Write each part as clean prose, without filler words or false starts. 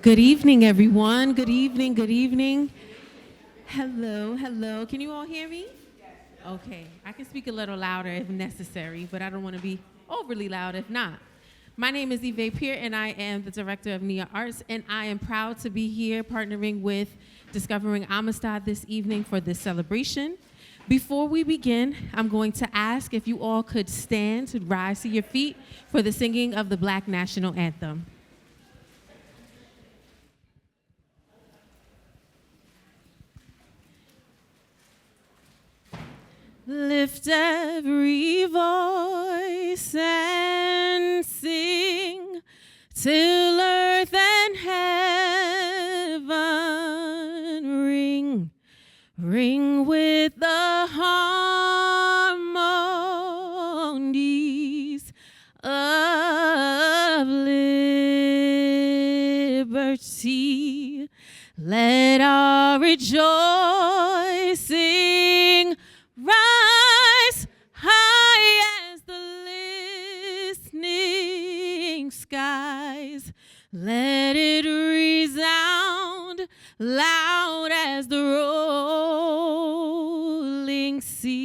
Good evening, everyone. Good evening, good evening. Hello, hello. Can you all hear me? Okay, I can speak a little louder if necessary, but I don't want to be overly loud if not. My name is Eve Pierre, and I am the director of NIA Arts, and I am proud to be here partnering with Discovering Amistad this evening for this celebration. Before we begin, I'm going to ask if you all could stand to rise to your feet for the singing of the Black National Anthem. Lift every voice and sing till earth and heaven ring, ring with the harmonies of liberty. Let our rejoicing rise high as the listening skies. Let it resound loud as the rolling seas.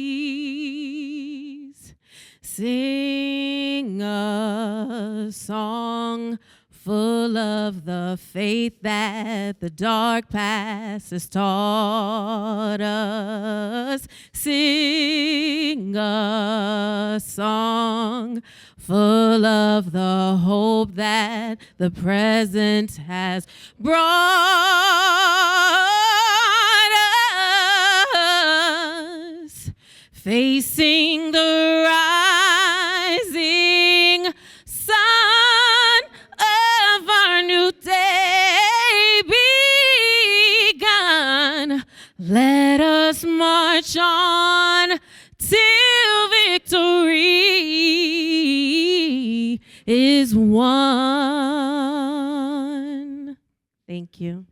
Sing a song full of the faith that the dark past has taught us. Sing a song full of the hope that the present has brought us. Facing the rising sun of our new day begun. Let us march on till victory is won. Thank you.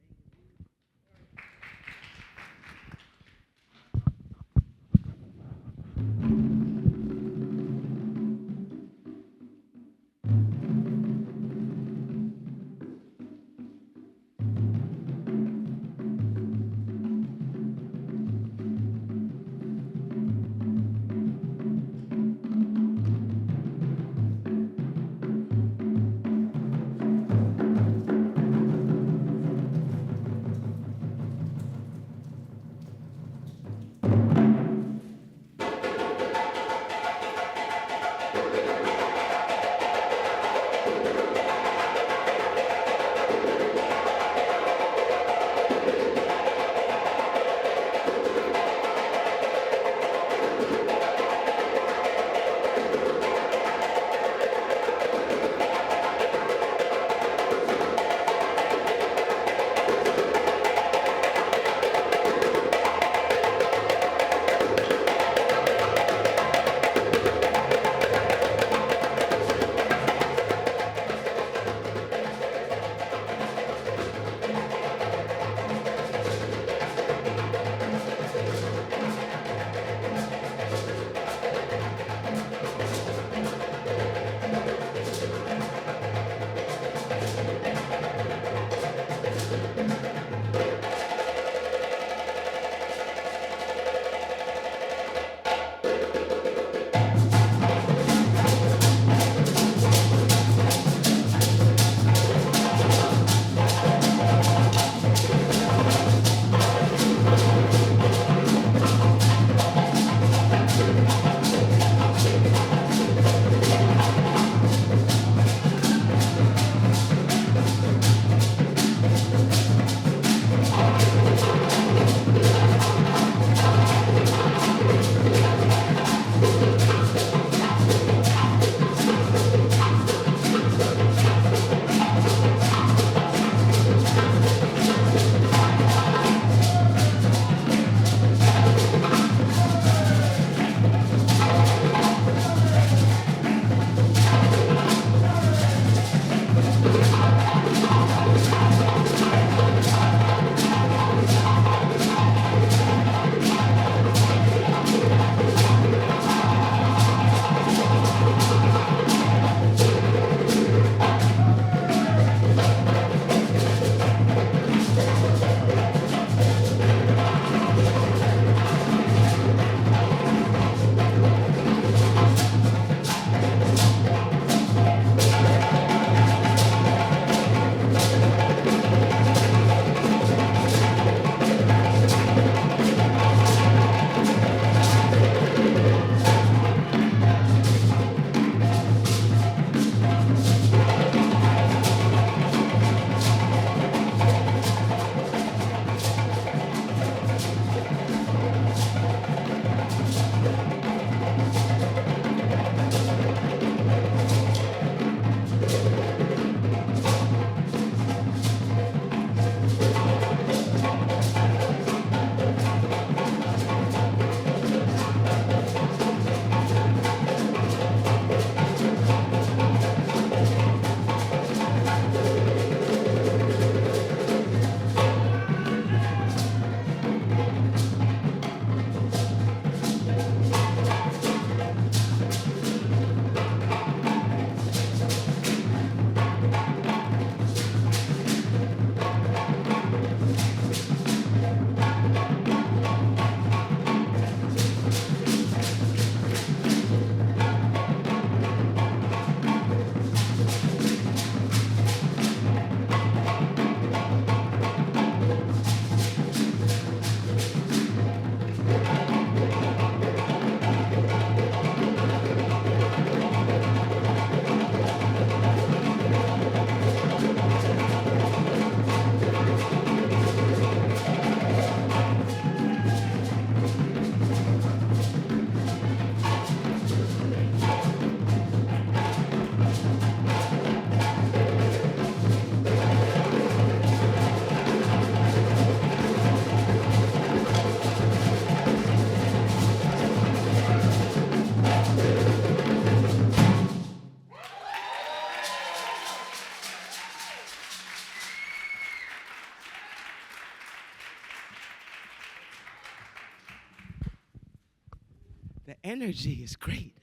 energy is great.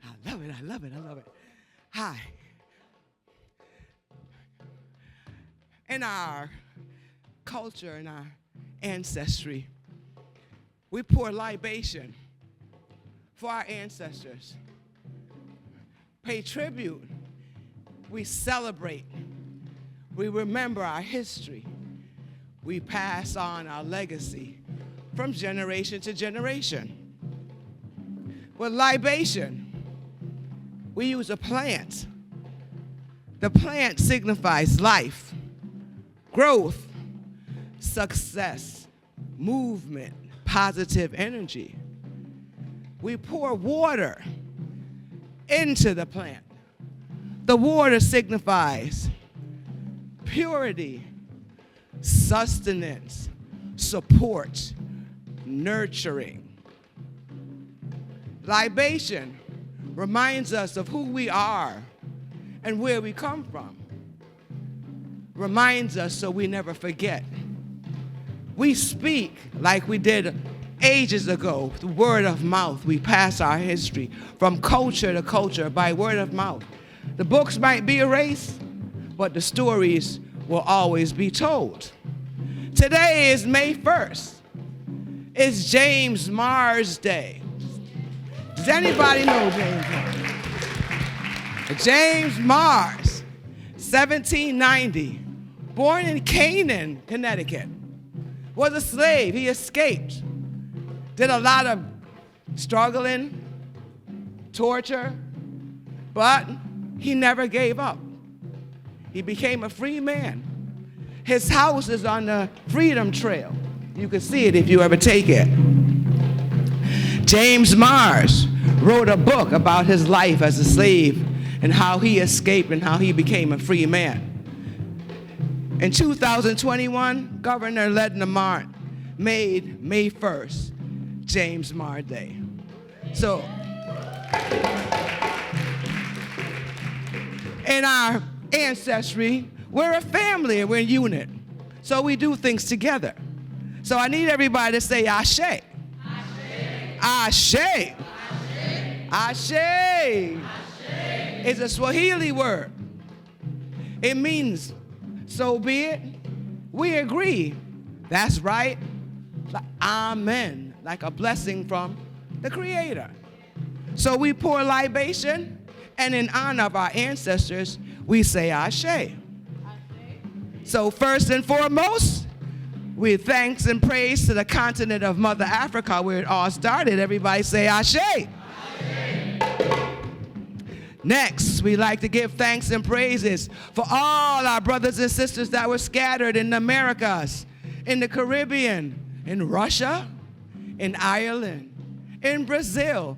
I love it, I love it, I love it. Hi. In our culture, in our ancestry, we pour libation for our ancestors. Pay tribute. We celebrate. We remember our history. We pass on our legacy from generation to generation. With libation, we use a plant. The plant signifies life, growth, success, movement, positive energy. We pour water into the plant. The water signifies purity, sustenance, support, nurturing. Libation reminds us of who we are and where we come from. Reminds us so we never forget. We speak like we did ages ago, through word of mouth. We pass our history from culture to culture by word of mouth. The books might be erased, but the stories will always be told. Today is May 1st. It's James Mars Day. Does anybody know James Mars? James Mars, 1790, born in Canaan, Connecticut, was a slave. He escaped. Did a lot of struggling, torture, but he never gave up. He became a free man. His house is on the Freedom Trail. You can see it if you ever take it. James Mars wrote a book about his life as a slave and how he escaped and how he became a free man. In 2021, Governor Lamont made May 1st James Mars Day. So, in our ancestry, we're a family and we're a unit. So we do things together. So I need everybody to say Ashe. Ashe. Ashe. Ashe. It's a Swahili word. It means, so be it. We agree. That's right. Like, amen. Like a blessing from the Creator. So we pour libation, and in honor of our ancestors, we say Ashe. So first and foremost, we thanks and praise to the continent of Mother Africa where it all started. Everybody say Ashe. Ashe. Next, we like to give thanks and praises for all our brothers and sisters that were scattered in the Americas, in the Caribbean, in Russia, in Ireland, in Brazil,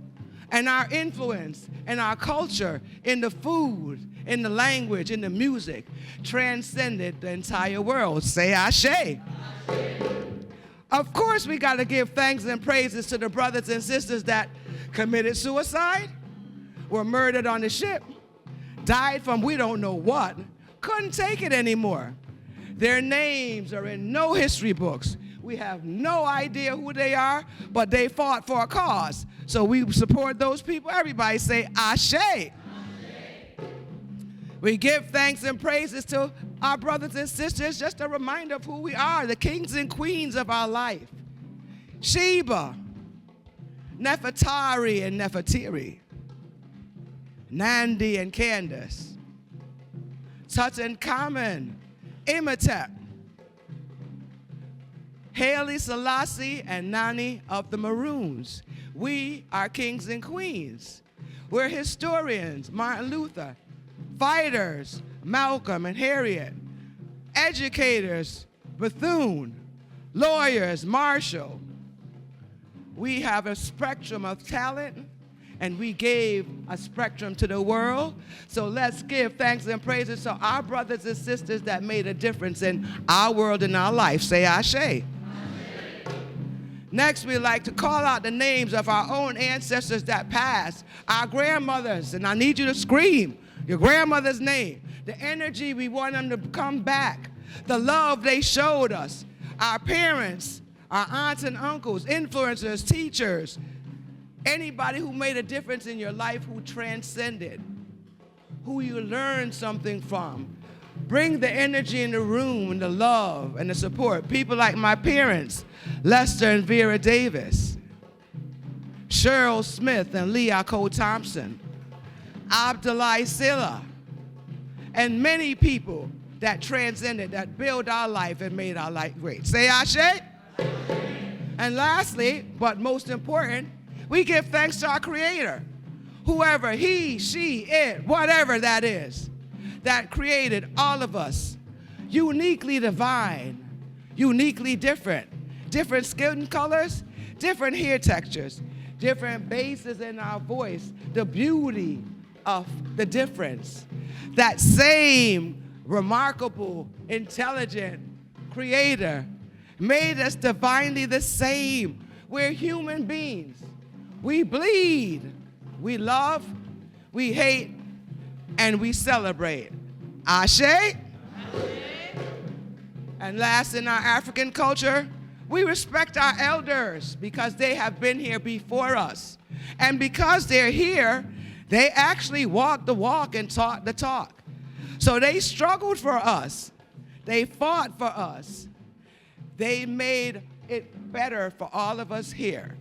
and our influence and our culture in the food, in the language, in the music, transcended the entire world. Say Ashe. Ashe. Of course, we got to give thanks and praises to the brothers and sisters that committed suicide, were murdered on the ship, died from we don't know what, couldn't take it anymore. Their names are in no history books. We have no idea who they are, but they fought for a cause. So we support those people. Everybody say Ashe. Ashe. We give thanks and praises to our brothers and sisters, just a reminder of who we are, the kings and queens of our life. Sheba, Nefertari and Nefertiri, Nandi and Candace, Tutankhamun, Imhotep, Haile Selassie and Nani of the Maroons. We are kings and queens. We're historians, Martin Luther, fighters, Malcolm and Harriet, educators, Bethune, lawyers, Marshall. We have a spectrum of talent, and we gave a spectrum to the world. So let's give thanks and praises to our brothers and sisters that made a difference in our world and our life. Say Ashe. Ashe. Next, we'd like to call out the names of our own ancestors that passed, our grandmothers, and I need you to scream your grandmother's name, the energy we want them to come back, the love they showed us, our parents, our aunts and uncles, influencers, teachers, Anybody who made a difference in your life, who transcended, who you learned something from. Bring the energy in the room and the love and the support. People like my parents, Lester and Vera Davis, Cheryl Smith and Leah Cole Thompson, Abdullah Silla, and many people that transcended, that build our life and made our life great. Say Ashe. And lastly, but most important, we give thanks to our Creator. Whoever he, she, it, whatever that is, that created all of us, uniquely divine, uniquely different, different skin colors, different hair textures, different bases in our voice, the beauty of the difference. That same remarkable, intelligent Creator made us divinely the same. We're human beings. We bleed, we love, we hate, and we celebrate. Ashe? Ashe. And last, in our African culture, we respect our elders because they have been here before us. And because they're here, they actually walked the walk and taught the talk. So they struggled for us. They fought for us. They made it better for all of us here.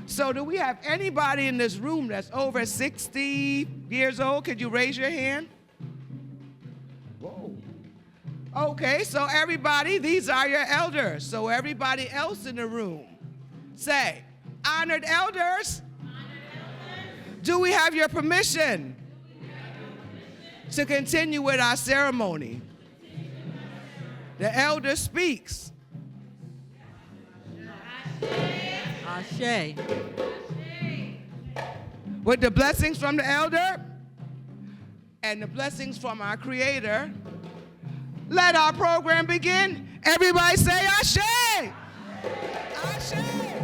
So do we have anybody in this room that's over 60 years old? Could you raise your hand? Whoa. Okay, so everybody, these are your elders. So everybody else in the room, say, honored elders. Do we have your permission to continue with our ceremony? The elder speaks. Ashe. With the blessings from the elder and the blessings from our Creator, let our program begin. Everybody say Ashe. Ashe. Ashe.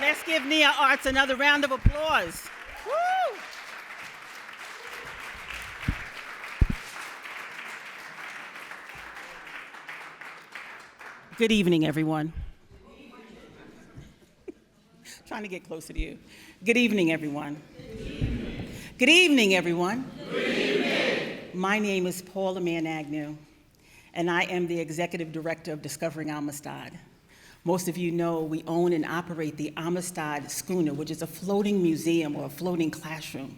Let's give Nia Arts another round of applause. Woo! Good evening, everyone. Trying to get closer to you. Good evening, everyone. Good evening, everyone. Good evening. My name is Paula Mann-Agnew, and I am the Executive Director of Discovering Amistad. Most of you know we own and operate the Amistad schooner, which is a floating museum or a floating classroom.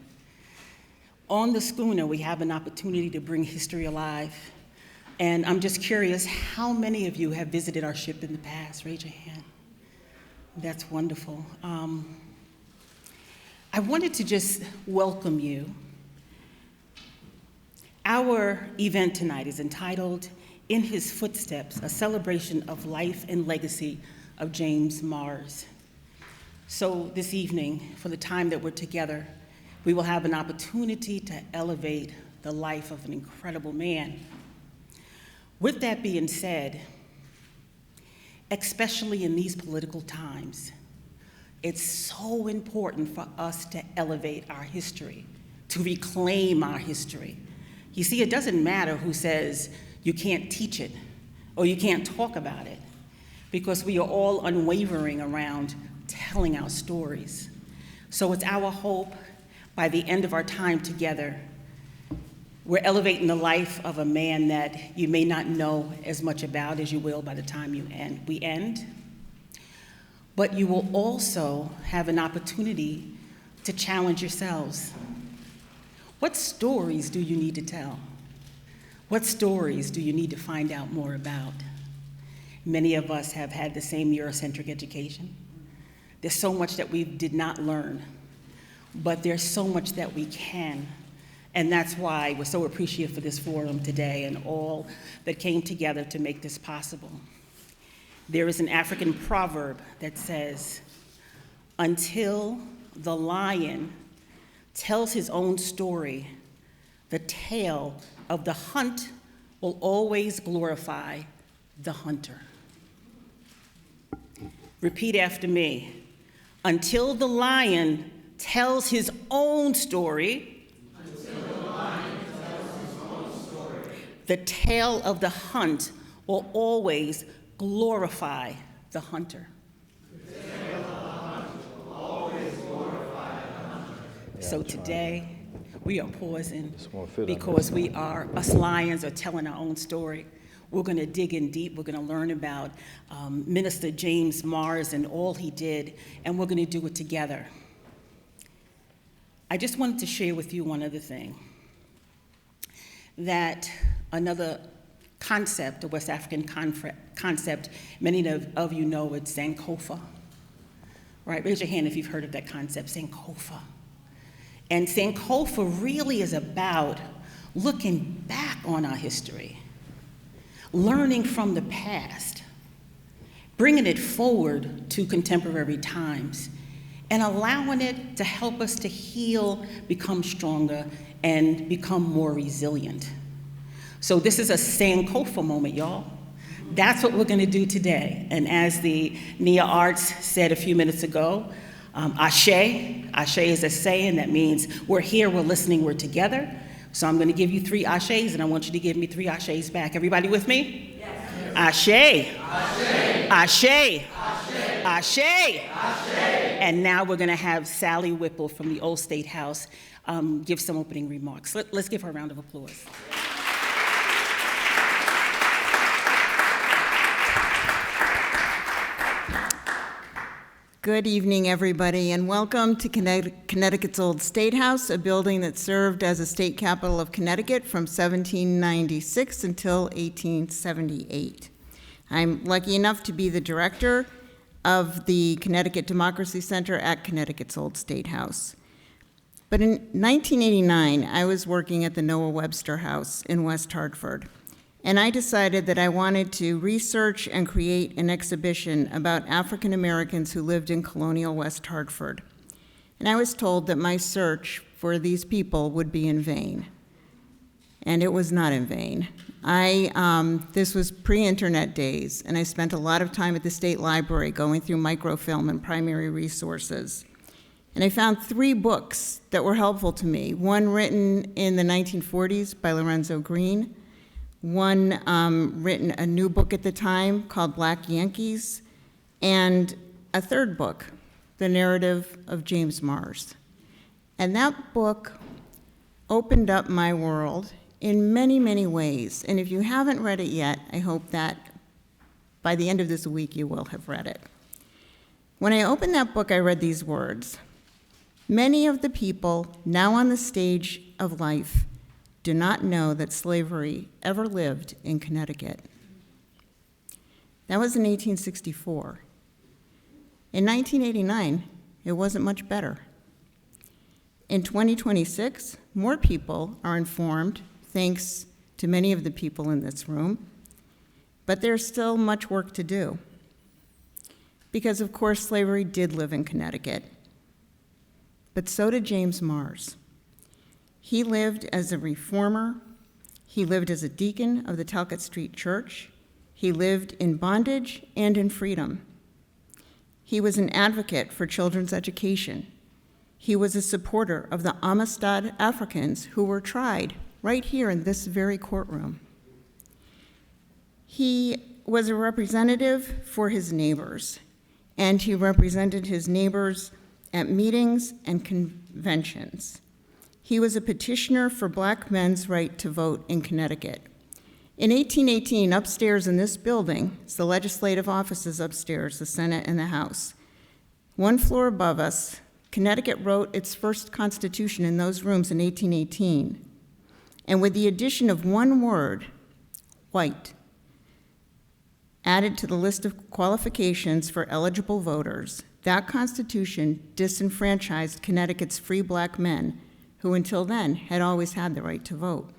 On the schooner, we have an opportunity to bring history alive. And I'm just curious, how many of you have visited our ship in the past? Raise your hand. That's wonderful. I wanted to just welcome you. Our event tonight is entitled In His Footsteps, a celebration of life and legacy of James Mars. So this evening, for the time that we're together, we will have an opportunity to elevate the life of an incredible man. With that being said, especially in these political times, it's so important for us to elevate our history, to reclaim our history. You see, it doesn't matter who says you can't teach it or you can't talk about it, because we are all unwavering around telling our stories. So it's our hope by the end of our time together, we're elevating the life of a man that you may not know as much about as you will by the time we end. But you will also have an opportunity to challenge yourselves. What stories do you need to tell? What stories do you need to find out more about? Many of us have had the same Eurocentric education. There's so much that we did not learn, but there's so much that we can. And that's why we're so appreciative for this forum today and all that came together to make this possible. There is an African proverb that says, until the lion tells his own story, the tale of the hunt will always glorify the hunter. Repeat after me. Until the lion tells his own story, the tale of the hunt will always glorify the hunter. The tale of the hunt will always glorify the hunter. So today, we are pausing because us lions are telling our own story. We're going to dig in deep. We're going to learn about Minister James Mars and all he did, and we're going to do it together. I just wanted to share with you one other thing, that another concept, a West African concept, many of you know it's Sankofa, right? Raise your hand if you've heard of that concept, Sankofa. And Sankofa really is about looking back on our history, learning from the past, bringing it forward to contemporary times, and allowing it to help us to heal, become stronger, and become more resilient. So this is a Sankofa moment, y'all. That's what we're gonna do today. And as the Nia Arts said a few minutes ago, Ashe is a saying that means we're here, we're listening, we're together. So I'm gonna give you 3 Ashes, and I want you to give me 3 Ashes back. Everybody with me? Yes. Ashe. Ashe. Ashe. Ashe. Ashe. And now we're gonna have Sally Whipple from the Old State House give some opening remarks. Let's give her a round of applause. Good evening, everybody, and welcome to Connecticut's Old State House, a building that served as a state capital of Connecticut from 1796 until 1878. I'm lucky enough to be the director of the Connecticut Democracy Center at Connecticut's Old State House. But in 1989, I was working at the Noah Webster House in West Hartford, and I decided that I wanted to research and create an exhibition about African Americans who lived in colonial West Hartford. And I was told that my search for these people would be in vain. And it was not in vain. This was pre-internet days, and I spent a lot of time at the state library going through microfilm and primary resources. And I found 3 books that were helpful to me. One written in the 1940s by Lorenzo Green, one written, a new book at the time called Black Yankees, and a 3rd book, The Narrative of James Mars. And that book opened up my world in many, many ways. And if you haven't read it yet, I hope that by the end of this week you will have read it. When I opened that book, I read these words: "Many of the people now on the stage of life do not know that slavery ever lived in Connecticut." That was in 1864. In 1989, it wasn't much better. In 2026, more people are informed, thanks to many of the people in this room, but there's still much work to do. Because, of course, slavery did live in Connecticut, but so did James Mars. He lived as a reformer. He lived as a deacon of the Talcott Street Church. He lived in bondage and in freedom. He was an advocate for children's education. He was a supporter of the Amistad Africans who were tried right here in this very courtroom. He was a representative for his neighbors, and he represented his neighbors at meetings and conventions. He was a petitioner for Black men's right to vote in Connecticut. In 1818, upstairs in this building, it's the legislative offices upstairs, the Senate and the House. 1 floor above us, Connecticut wrote its first constitution in those rooms in 1818. And with the addition of 1 word, white, added to the list of qualifications for eligible voters, that constitution disenfranchised Connecticut's free Black men, who until then had always had the right to vote.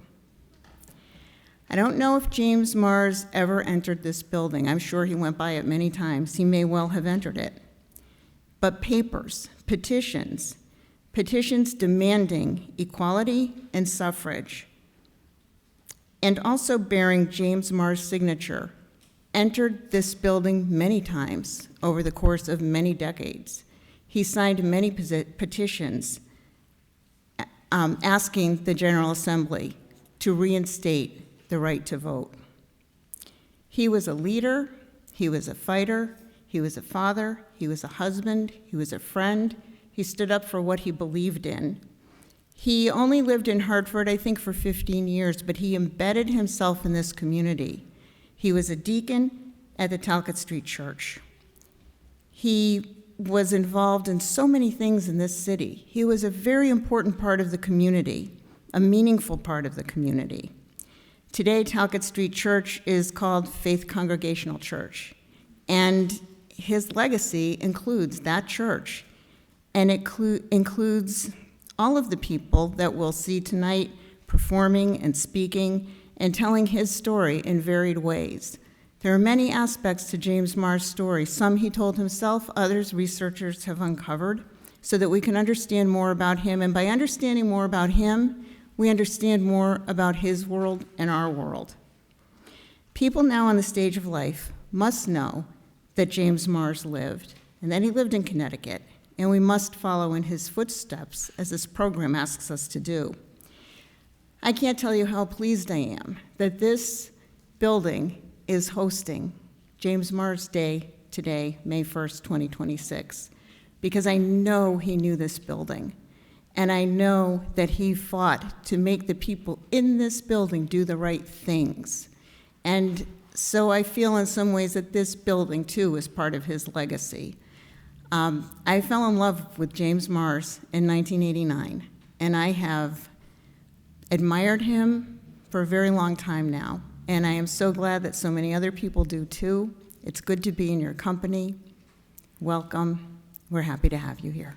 I don't know if James Mars ever entered this building. I'm sure he went by it many times. He may well have entered it. But papers, petitions demanding equality and suffrage, and also bearing James Mars' signature, entered this building many times over the course of many decades. He signed many petitions asking the General Assembly to reinstate the right to vote. He was a leader, he was a fighter, he was a father, he was a husband, he was a friend. He stood up for what he believed in. He only lived in Hartford, I think, for 15 years, but he embedded himself in this community. He was a deacon at the Talcott Street Church. He was involved in so many things in this city. He was a very important part of the community, a meaningful part of the community. Today, Talcott Street Church is called Faith Congregational Church, and his legacy includes that church, and it includes all of the people that we'll see tonight performing and speaking and telling his story in varied ways. There are many aspects to James Mars' story. Some he told himself, others researchers have uncovered, so that we can understand more about him, and by understanding more about him, we understand more about his world and our world. People now on the stage of life must know that James Mars lived, and that he lived in Connecticut, and we must follow in his footsteps, as this program asks us to do. I can't tell you how pleased I am that this building is hosting James Mars Day today, May 1st, 2026, because I know he knew this building. And I know that he fought to make the people in this building do the right things. And so I feel in some ways that this building, too, is part of his legacy. I fell in love with James Mars in 1989, and I have admired him for a very long time now. And I am so glad that so many other people do, too. It's good to be in your company. Welcome. We're happy to have you here.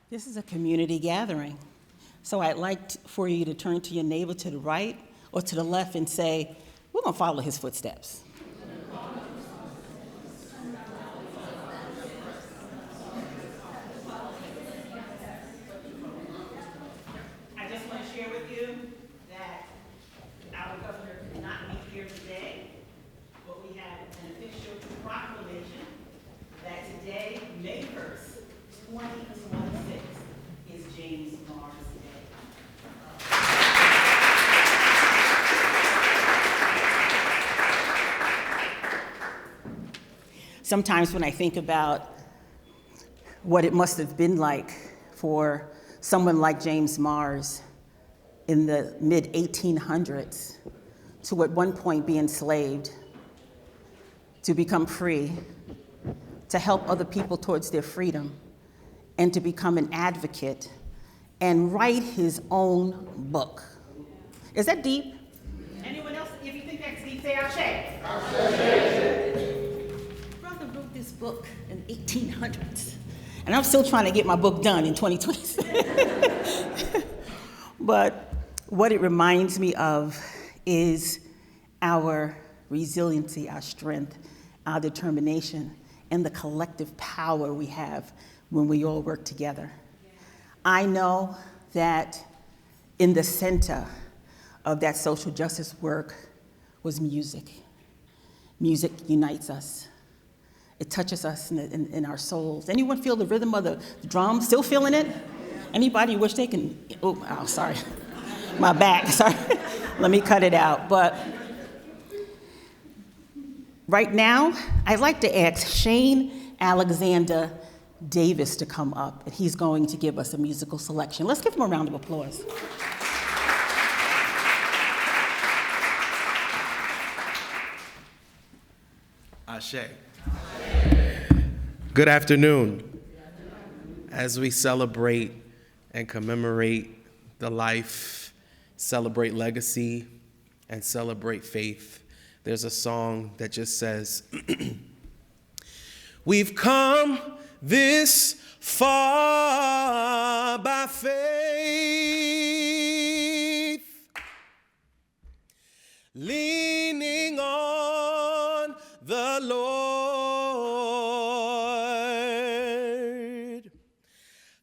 This is a community gathering. So I'd like for you to turn to your neighbor to the right or to the left and say, we're going to follow his footsteps. Sometimes when I think about what it must have been like for someone like James Mars in the mid-1800s to at one point be enslaved, to become free, to help other people towards their freedom, and to become an advocate and write his own book. Is that deep? Anyone else, if you think that's deep, say Ashe. Brother wrote this book in 1800s, and I'm still trying to get my book done in 2026. But what it reminds me of is our resiliency, our strength, our determination, and the collective power we have when we all work together. I know that in the center of that social justice work was music. Music unites us. It touches us in our souls. Anyone feel the rhythm of the drum? Still feeling it? Anybody wish they can, oh, sorry. My back, sorry. Let me cut it out. But right now, I'd like to ask Shane Alexander Davis to come up, and he's going to give us a musical selection. Let's give him a round of applause. Ashe. Good afternoon. As we celebrate and commemorate the life, celebrate legacy, and celebrate faith, there's a song that just says, we've come this far by faith, leaning on the Lord,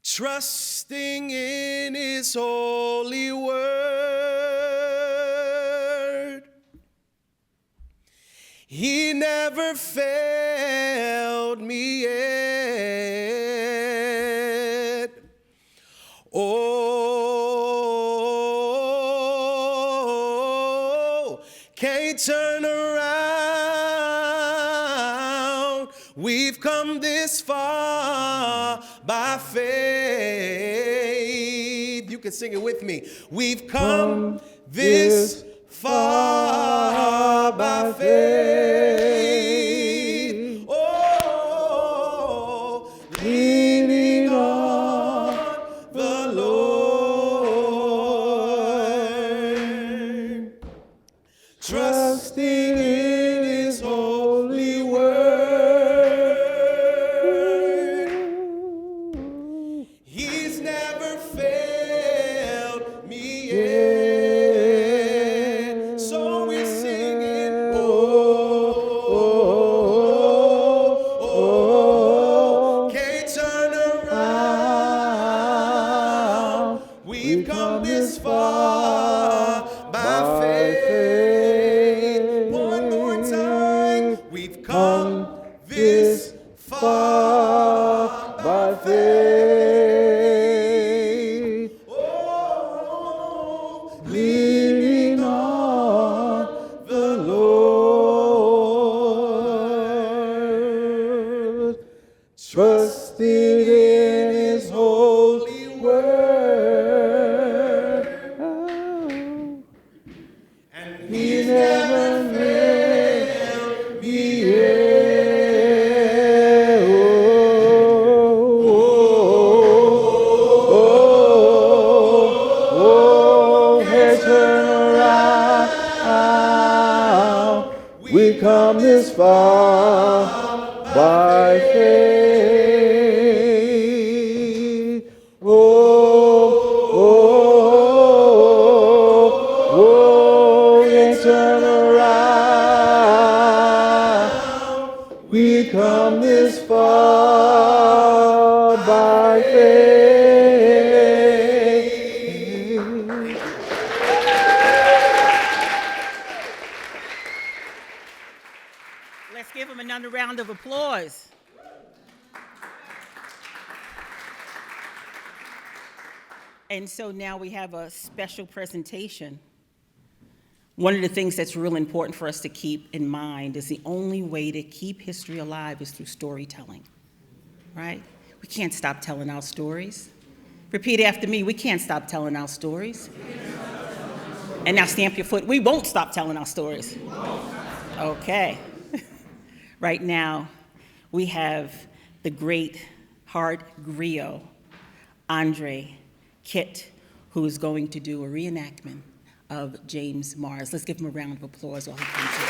trusting in His holy word. He never failed me yet. Oh, can't turn around. We've come this far by faith. You can sing it with me. We've come this far by faith. Oh, leaning on the Lord, trusting in His holy word. He's never failed me yet. So we're singing, oh, can't turn around. We've come this far by faith. One more time. We've come this far by faith. Oh, leaning on the Lord, trusting in His holy word. And He's never failed me yet. Hey, turn around. We come this far by faith. Hey, turn around. We come this far by faith. Let's give him another round of applause. And so now we have a special presentation One of the things that's real important for us to keep in mind is the only way to keep history alive is through storytelling, right? We can't stop telling our stories. Repeat after me, we can't stop telling our stories. And now stamp your foot, we won't stop telling our stories. Okay. Right now, we have the great heart griot, Andre Kitt, who is going to do a reenactment of James Mars. Let's give him a round of applause while he comes in.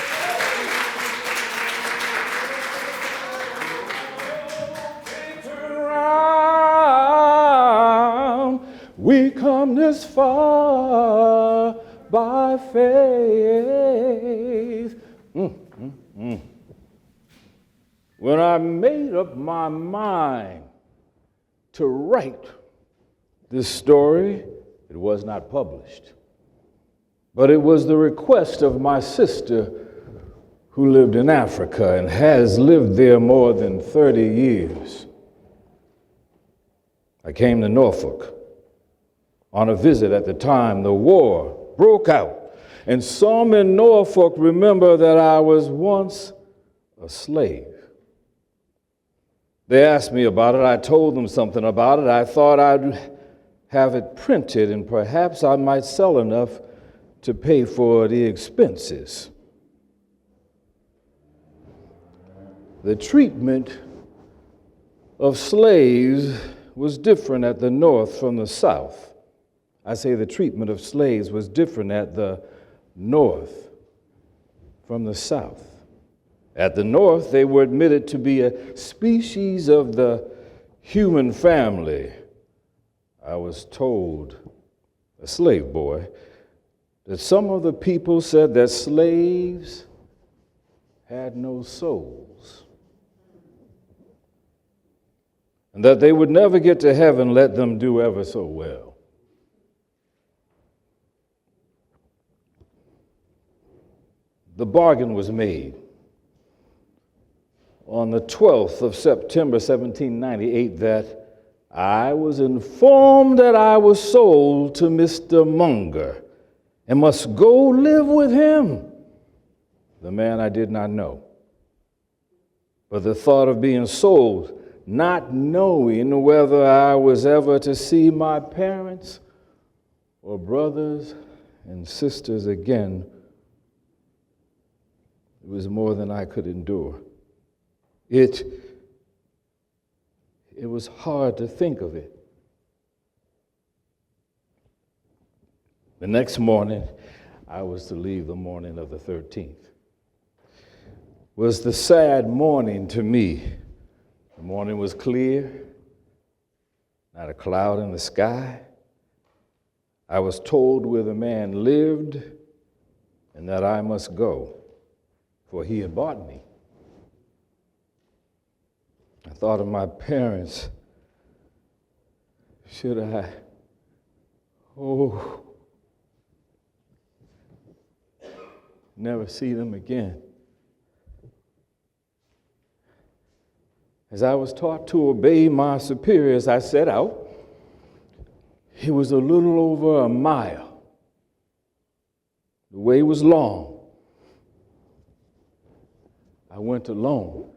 We come this far by faith. When I made up my mind to write this story, it was not published. But it was the request of my sister who lived in Africa and has lived there more than 30 years. I came to Norfolk on a visit at the time the war broke out, and some in Norfolk remember that I was once a slave. They asked me about it. I told them something about it. I thought I'd have it printed, and perhaps I might sell enough to pay for the expenses. The treatment of slaves was different at the North from the South. I say the treatment of slaves was different at the North from the South. At the North, they were admitted to be a species of the human family. I was told, a slave boy, that some of the people said that slaves had no souls, and that they would never get to heaven, let them do ever so well. The bargain was made. On the 12th of September, 1798, that I was informed that I was sold to Mr. Munger and must go live with him, the man I did not know. But the thought of being sold, not knowing whether I was ever to see my parents or brothers and sisters again, it was more than I could endure. It was hard to think of it. The next morning, I was to leave the morning of the 13th. Was the sad morning to me. The morning was clear, not a cloud in the sky. I was told where the man lived and that I must go, for he had bought me. I thought of my parents. Should I? Never see them again. As I was taught to obey my superiors, I set out. It was a little over a mile. The way was long. I went alone.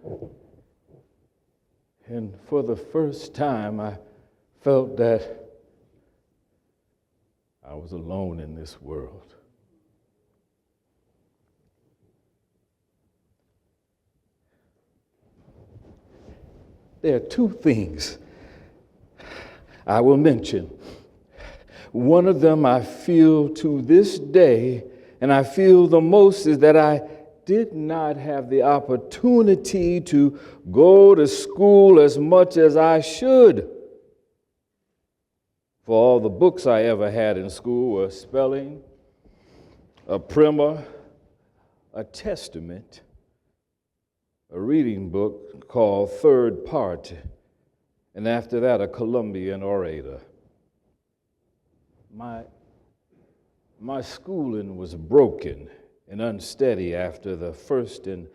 And for the first time, I felt that I was alone in this world. There are two things I will mention. One of them I feel to this day, and I feel the most, is that I did not have the opportunity to go to school as much as I should. For all the books I ever had in school were spelling, a primer, a testament, a reading book called Third Part, and after that, a Columbian orator. My schooling was broken and unsteady after the first and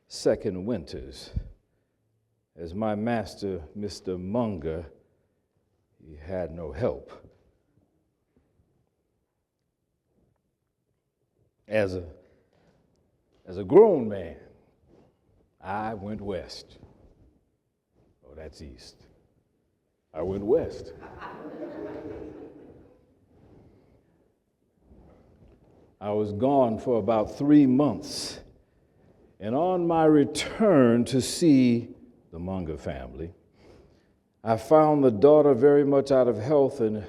second winters. As my master, Mr. Munger, he had no help. As a grown man, I went west. Oh, that's east. I went west. I was gone for about 3 months. And on my return to see the Munger family, I found the daughter very much out of health and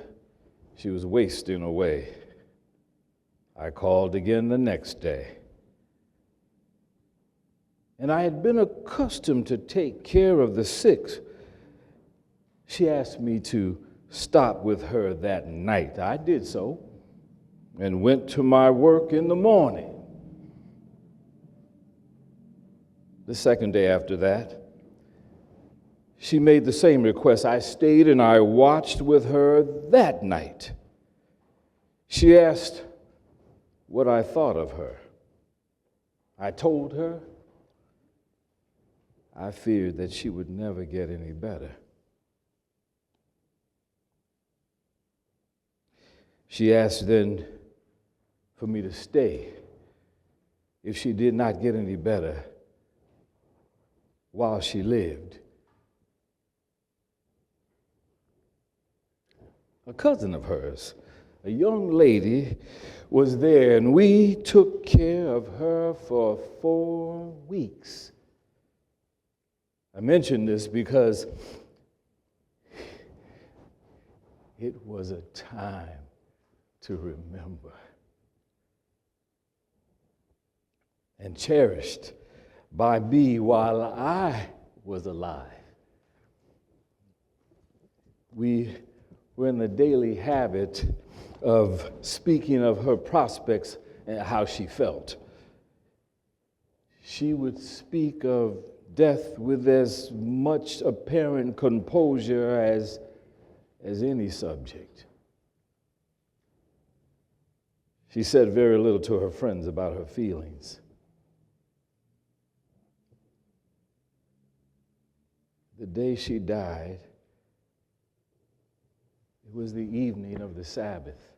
she was wasting away. I called again the next day. And I had been accustomed to take care of the sick. She asked me to stop with her that night. I did so and went to my work in the morning. The second day after that, she made the same request. I stayed and I watched with her that night. She asked what I thought of her. I told her I feared that she would never get any better. She asked then for me to stay if she did not get any better while she lived. A cousin of hers, a young lady, was there, and we took care of her for 4 weeks. I mention this because it was a time to remember and cherished by me while I was alive. We were in the daily habit of speaking of her prospects and how she felt. She would speak of death with as much apparent composure as any subject. She said very little to her friends about her feelings. The day she died, it was the evening of the Sabbath.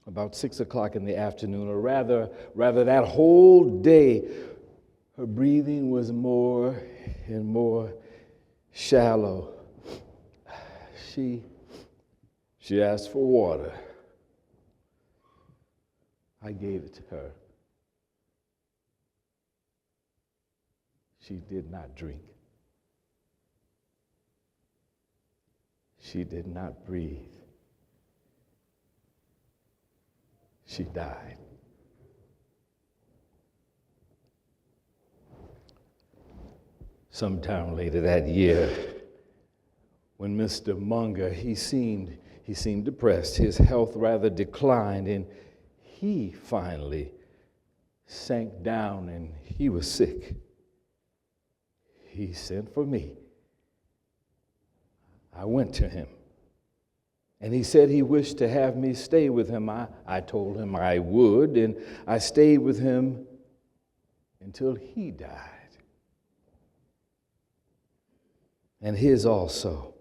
About 6 o'clock in the afternoon, or rather that whole day, her breathing was more and more shallow. She asked for water. I gave it to her. She did not drink. She did not breathe. She died. Sometime later that year, when Mr. Munger, he seemed depressed. His health rather declined, and he finally sank down and he was sick. He sent for me. I went to him. And he said he wished to have me stay with him. I told him I would, and I stayed with him until he died. And his also.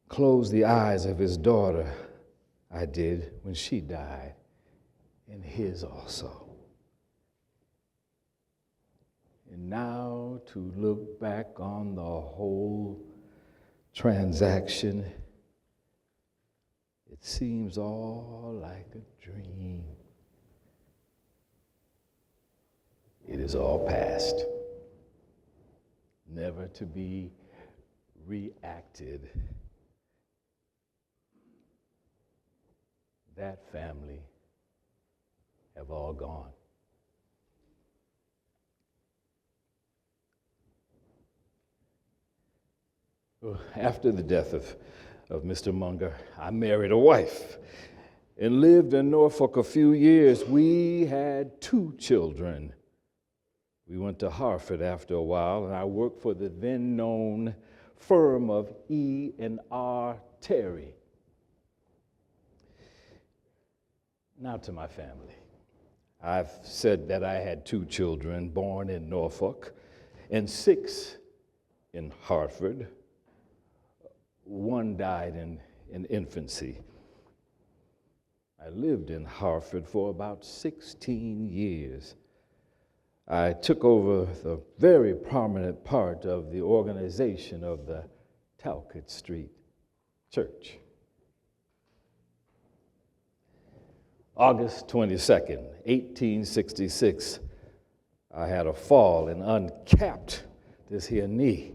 Closed the eyes of his daughter, I did, when she died, and his also. And now to look back on the whole transaction, it seems all like a dream. It is all past, never to be reacted. That family have all gone. After the death of Mr. Munger, I married a wife and lived in Norfolk a few years. We had 2 children. We went to Hartford after a while, and I worked for the then-known firm of E&R Terry. Now to my family. I've said that I had 2 children born in Norfolk and 6 in Hartford. one died in infancy. I lived in Hartford for about 16 years. I took over the very prominent part of the organization of the Talcott Street Church. August 22nd, 1866, I had a fall and uncapped this here knee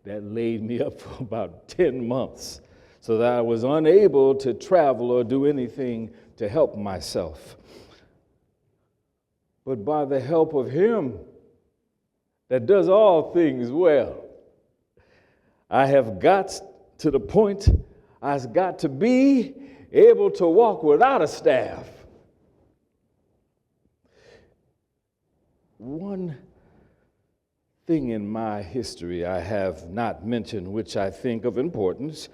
that laid me up for about 10 months so that I was unable to travel or do anything to help myself. But by the help of Him that does all things well, I have got to the point I've got to be able to walk without a staff. One thing in my history I have not mentioned, which I think of importance,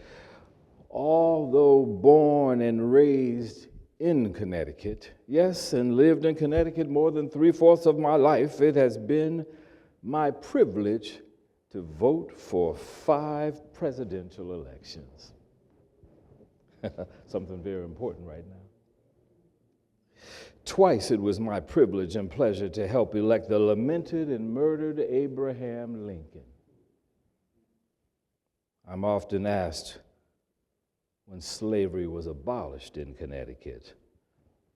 although born and raised in Connecticut, yes, and lived in Connecticut more than 3/4 of my life, it has been my privilege to vote for 5 presidential elections. Something very important right now. Twice it was my privilege and pleasure to help elect the lamented and murdered Abraham Lincoln. I'm often asked when slavery was abolished in Connecticut.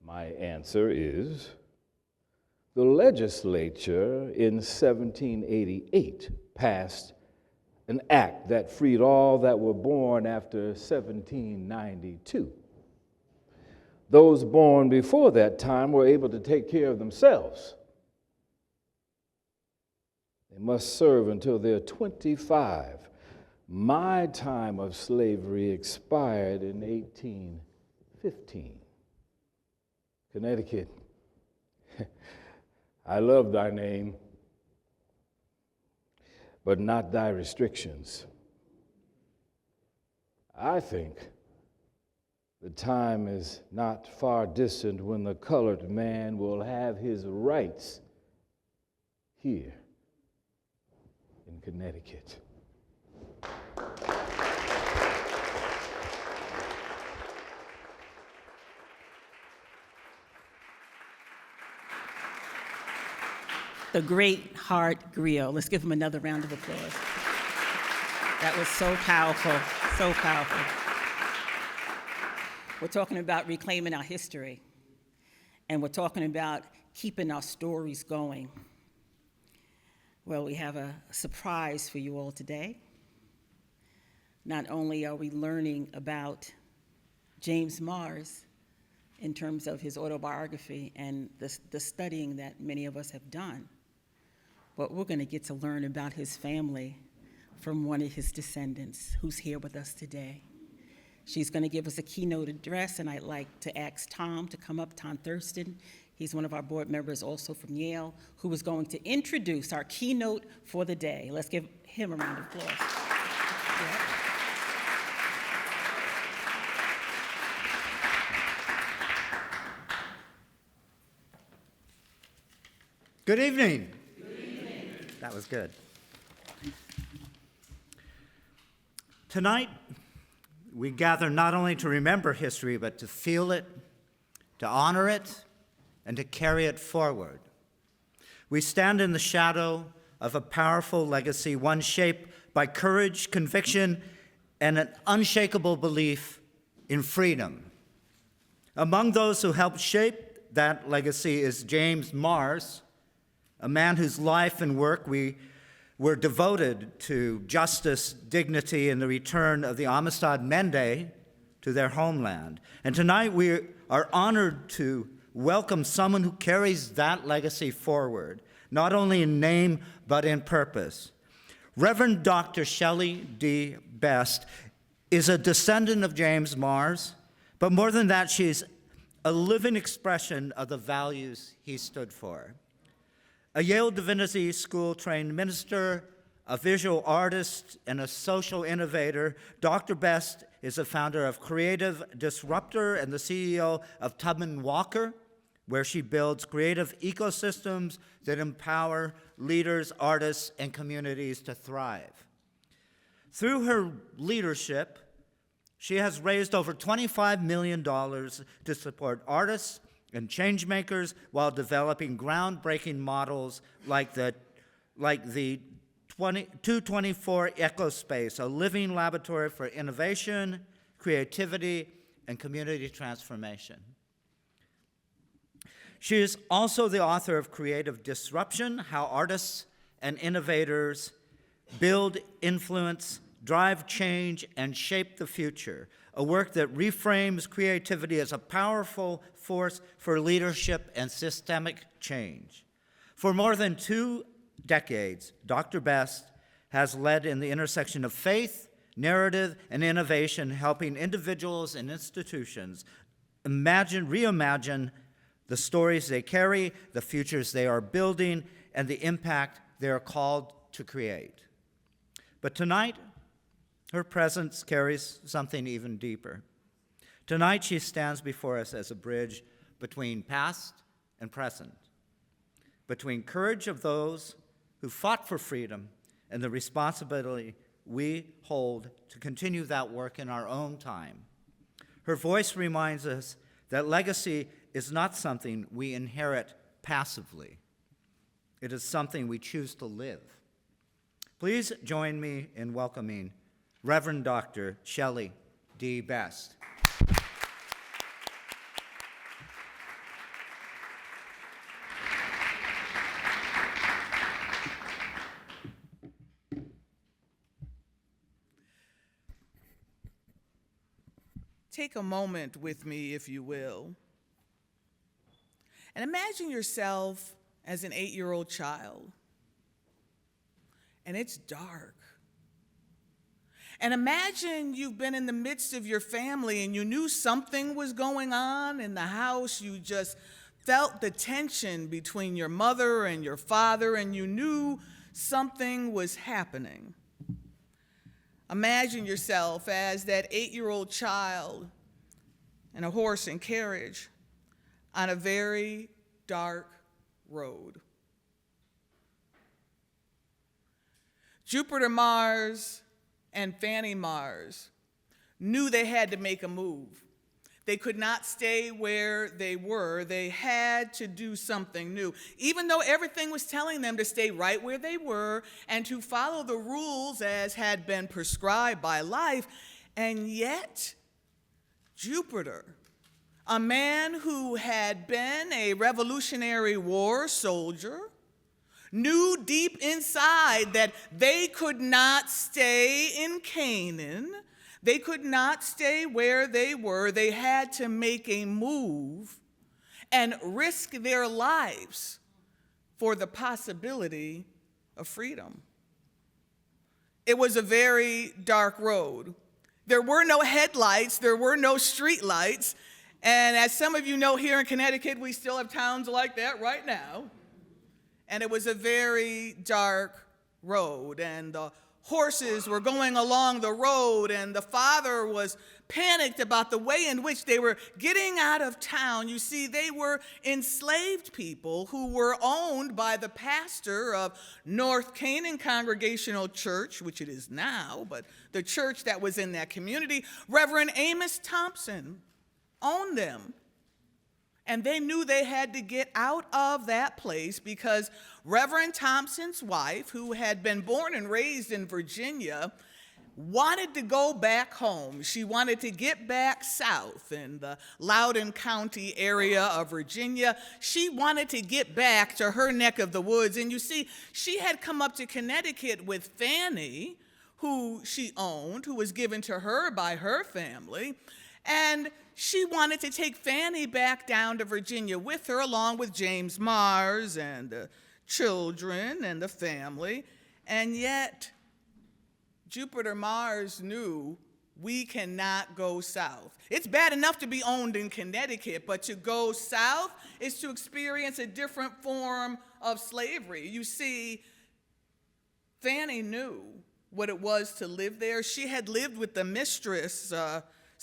My answer is the legislature in 1788 passed an act that freed all that were born after 1792. Those born before that time were able to take care of themselves. They must serve until they're 25. My time of slavery expired in 1815. Connecticut, I love thy name, but not thy restrictions. I think the time is not far distant when the colored man will have his rights here in Connecticut. The great Hart Griot. Let's give him another round of applause. That was so powerful, so powerful. We're talking about reclaiming our history, and we're talking about keeping our stories going. Well, we have a surprise for you all today. Not only are we learning about James Mars in terms of his autobiography and the studying that many of us have done, but we're going to get to learn about his family from one of his descendants who's here with us today. She's going to give us a keynote address, and I'd like to ask Tom to come up, Tom Thurston. He's one of our board members also from Yale, who is going to introduce our keynote for the day. Let's give him a round of applause. Yeah. Good evening. That was good. Tonight, we gather not only to remember history, but to feel it, to honor it, and to carry it forward. We stand in the shadow of a powerful legacy, one shaped by courage, conviction, and an unshakable belief in freedom. Among those who helped shape that legacy is James Mars, a man whose life and work were devoted to justice, dignity, and the return of the Amistad Mende to their homeland. And tonight we are honored to welcome someone who carries that legacy forward, not only in name, but in purpose. Reverend Dr. Shelley D. is a descendant of James Mars, but more than that, she's a living expression of the values he stood for. A Yale Divinity School trained minister, a visual artist, and a social innovator, Dr. Best is the founder of Creative Disruptor and the CEO of Tubman Walker, where she builds creative ecosystems that empower leaders, artists, and communities to thrive. Through her leadership, she has raised over $25 million to support artists and change makers while developing groundbreaking models like the 224 EcoSpace, a living laboratory for innovation, creativity, and community transformation. She is also the author of Creative Disruption: How Artists and Innovators Build, Influence, Drive Change, and Shape the Future, a work that reframes creativity as a powerful force for leadership and systemic change. For more than 2 decades, Dr. Best has led in the intersection of faith, narrative, and innovation, helping individuals and institutions reimagine the stories they carry, the futures they are building, and the impact they are called to create. But tonight, her presence carries something even deeper. Tonight, she stands before us as a bridge between past and present, between courage of those who fought for freedom and the responsibility we hold to continue that work in our own time. Her voice reminds us that legacy is not something we inherit passively. It is something we choose to live. Please join me in welcoming Reverend Dr. Shelley D. Best. Take a moment with me, if you will, and imagine yourself as an 8-year-old child, and it's dark. And imagine you've been in the midst of your family and you knew something was going on in the house. You just felt the tension between your mother and your father, and you knew something was happening. Imagine yourself as that 8-year-old child in a horse and carriage on a very dark road. Jupiter Mars and Fanny Mars knew they had to make a move. They could not stay where they were. They had to do something new. Even though everything was telling them to stay right where they were and to follow the rules as had been prescribed by life, and yet Jupiter, a man who had been a Revolutionary War soldier, knew deep inside that they could not stay in Canaan. They could not stay where they were. They had to make a move and risk their lives for the possibility of freedom. It was a very dark road. There were no headlights. There were no street lights. And as some of you know, here in Connecticut, we still have towns like that right now. And it was a very dark road, and the horses were going along the road, and the father was panicked about the way in which they were getting out of town. You see, they were enslaved people who were owned by the pastor of North Canaan Congregational Church, which it is now, but the church that was in that community. Reverend Amos Thompson owned them. And they knew they had to get out of that place because Reverend Thompson's wife, who had been born and raised in Virginia, wanted to go back home. She wanted to get back south in the Loudoun County area of Virginia. She wanted to get back to her neck of the woods. And you see, she had come up to Connecticut with Fanny, who she owned, who was given to her by her family. And she wanted to take Fanny back down to Virginia with her, along with James Mars and the children and the family. And yet, Jupiter Mars knew we cannot go south. It's bad enough to be owned in Connecticut, but to go south is to experience a different form of slavery. You see, Fanny knew what it was to live there. She had lived with the mistress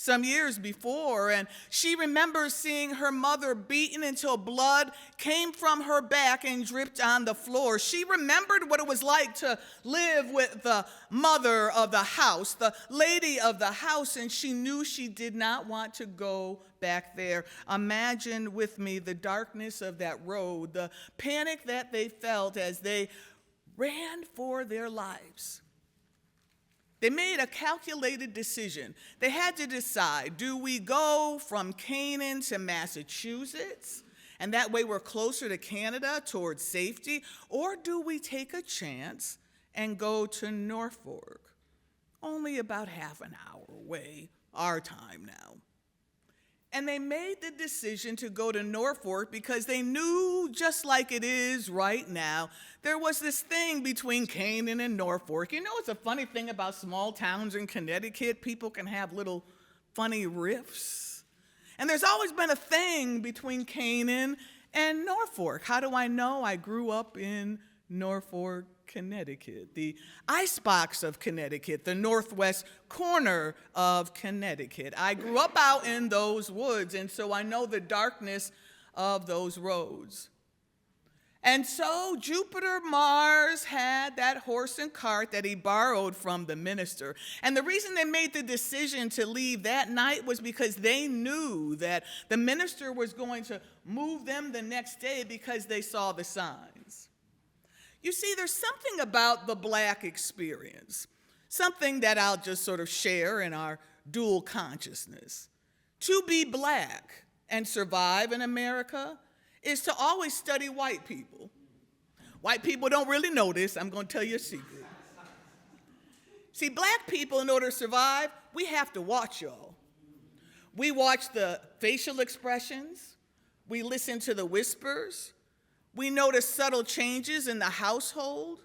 some years before, and she remembers seeing her mother beaten until blood came from her back and dripped on the floor. She remembered what it was like to live with the mother of the house, the lady of the house, and she knew she did not want to go back there. Imagine with me the darkness of that road, the panic that they felt as they ran for their lives. They made a calculated decision. They had to decide, do we go from Canaan to Massachusetts, and that way we're closer to Canada towards safety, or do we take a chance and go to Norfolk, only about half an hour away, our time now? And they made the decision to go to Norfolk because they knew, just like it is right now, there was this thing between Canaan and Norfolk. You know, it's a funny thing about small towns in Connecticut. People can have little funny riffs. And there's always been a thing between Canaan and Norfolk. How do I know? I grew up in Norfolk, Connecticut, the icebox of Connecticut, the northwest corner of Connecticut. I grew up out in those woods, and so I know the darkness of those roads. And so Jupiter Mars had that horse and cart that he borrowed from the minister. And the reason they made the decision to leave that night was because they knew that the minister was going to move them the next day because they saw the signs. You see, there's something about the Black experience, something that I'll just sort of share in our dual consciousness. To be Black and survive in America is to always study white people. White people don't really know this. I'm going to tell you a secret. See, Black people, in order to survive, we have to watch y'all. We watch the facial expressions. We listen to the whispers. We notice subtle changes in the household.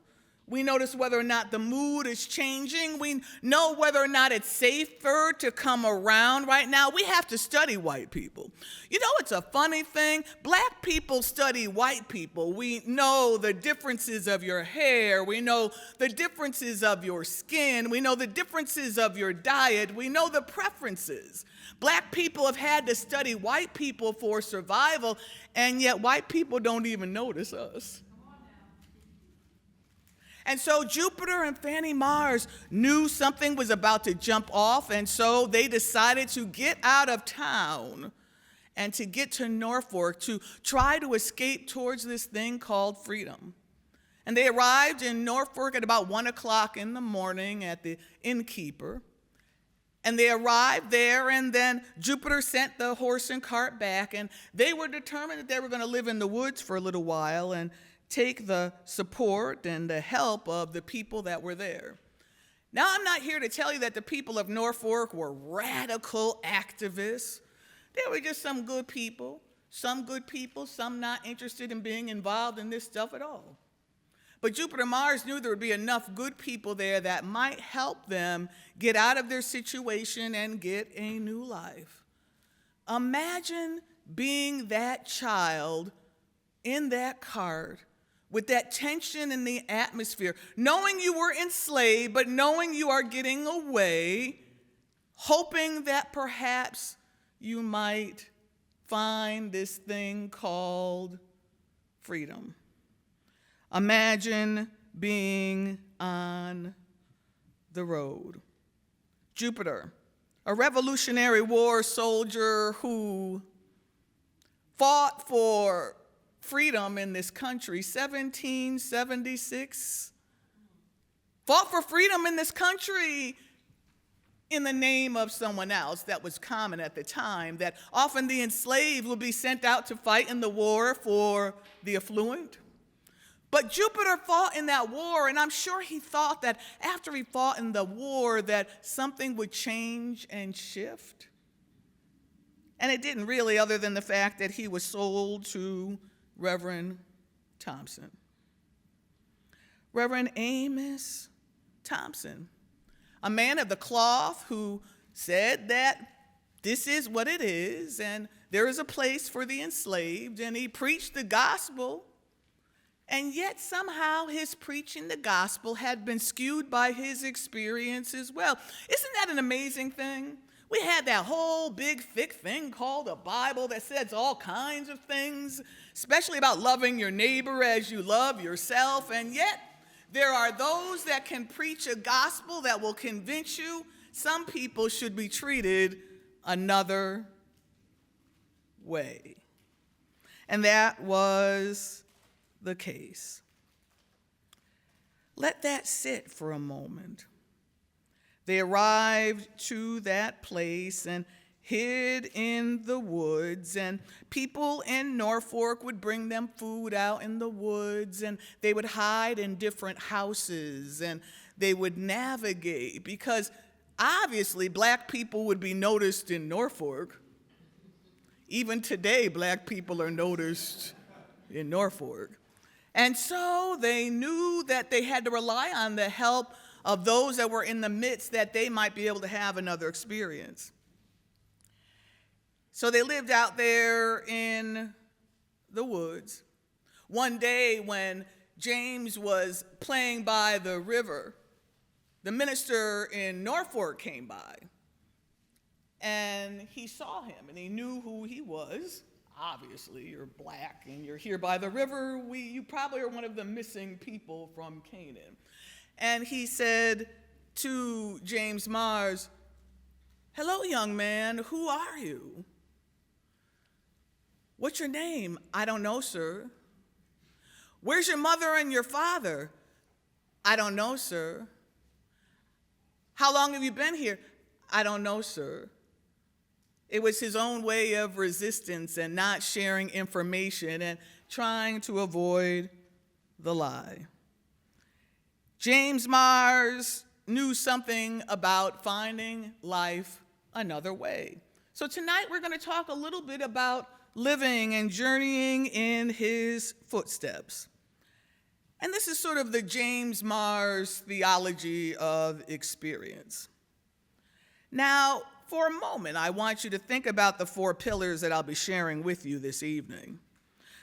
We notice whether or not the mood is changing. We know whether or not it's safer to come around right now. We have to study white people. You know, it's a funny thing. Black people study white people. We know the differences of your hair. We know the differences of your skin. We know the differences of your diet. We know the preferences. Black people have had to study white people for survival, and yet white people don't even notice us. And so Jupiter and Fanny Mars knew something was about to jump off, and so they decided to get out of town and to get to Norfolk to try to escape towards this thing called freedom. And they arrived in Norfolk at about 1 o'clock in the morning at the innkeeper. And they arrived there, and then Jupiter sent the horse and cart back, and they were determined that they were going to live in the woods for a little while and take the support and the help of the people that were there. Now, I'm not here to tell you that the people of Norfolk were radical activists. They were just some good people, some not interested in being involved in this stuff at all. But Jupiter Mars knew there would be enough good people there that might help them get out of their situation and get a new life. Imagine being that child in that cart with that tension in the atmosphere, knowing you were enslaved, but knowing you are getting away, hoping that perhaps you might find this thing called freedom. Imagine being on the road. Jupiter, a Revolutionary War soldier who fought for freedom in this country, 1776, fought for freedom in this country in the name of someone else. That was common at the time, that often the enslaved would be sent out to fight in the war for the affluent. But Jupiter fought in that war, and I'm sure he thought that after he fought in the war that something would change and shift. And it didn't really, other than the fact that he was sold to Reverend Thompson. Reverend Amos Thompson, a man of the cloth who said that this is what it is, and there is a place for the enslaved, and he preached the gospel. And yet somehow his preaching the gospel had been skewed by his experience as well. Isn't that an amazing thing? We had that whole big, thick thing called a Bible that says all kinds of things, especially about loving your neighbor as you love yourself. And yet, there are those that can preach a gospel that will convince you some people should be treated another way. And that was the case. Let that sit for a moment. They arrived to that place and hid in the woods, and people in Norfolk would bring them food out in the woods, and they would hide in different houses, and they would navigate, because obviously black people would be noticed in Norfolk. Even today, black people are noticed in Norfolk. And so they knew that they had to rely on the help of those that were in the midst, that they might be able to have another experience. So they lived out there in the woods. One day when James was playing by the river, the minister in Norfolk came by, and he saw him, and he knew who he was. Obviously, you're black, and you're here by the river. You probably are one of the missing people from Canaan. And he said to James Mars, "Hello, young man, who are you? What's your name?" "I don't know, sir." "Where's your mother and your father?" "I don't know, sir." "How long have you been here?" "I don't know, sir." It was his own way of resistance and not sharing information and trying to avoid the lie. James Mars knew something about finding life another way. So tonight we're going to talk a little bit about living and journeying in his footsteps. And this is sort of the James Mars theology of experience. Now, for a moment, I want you to think about the 4 pillars that I'll be sharing with you this evening.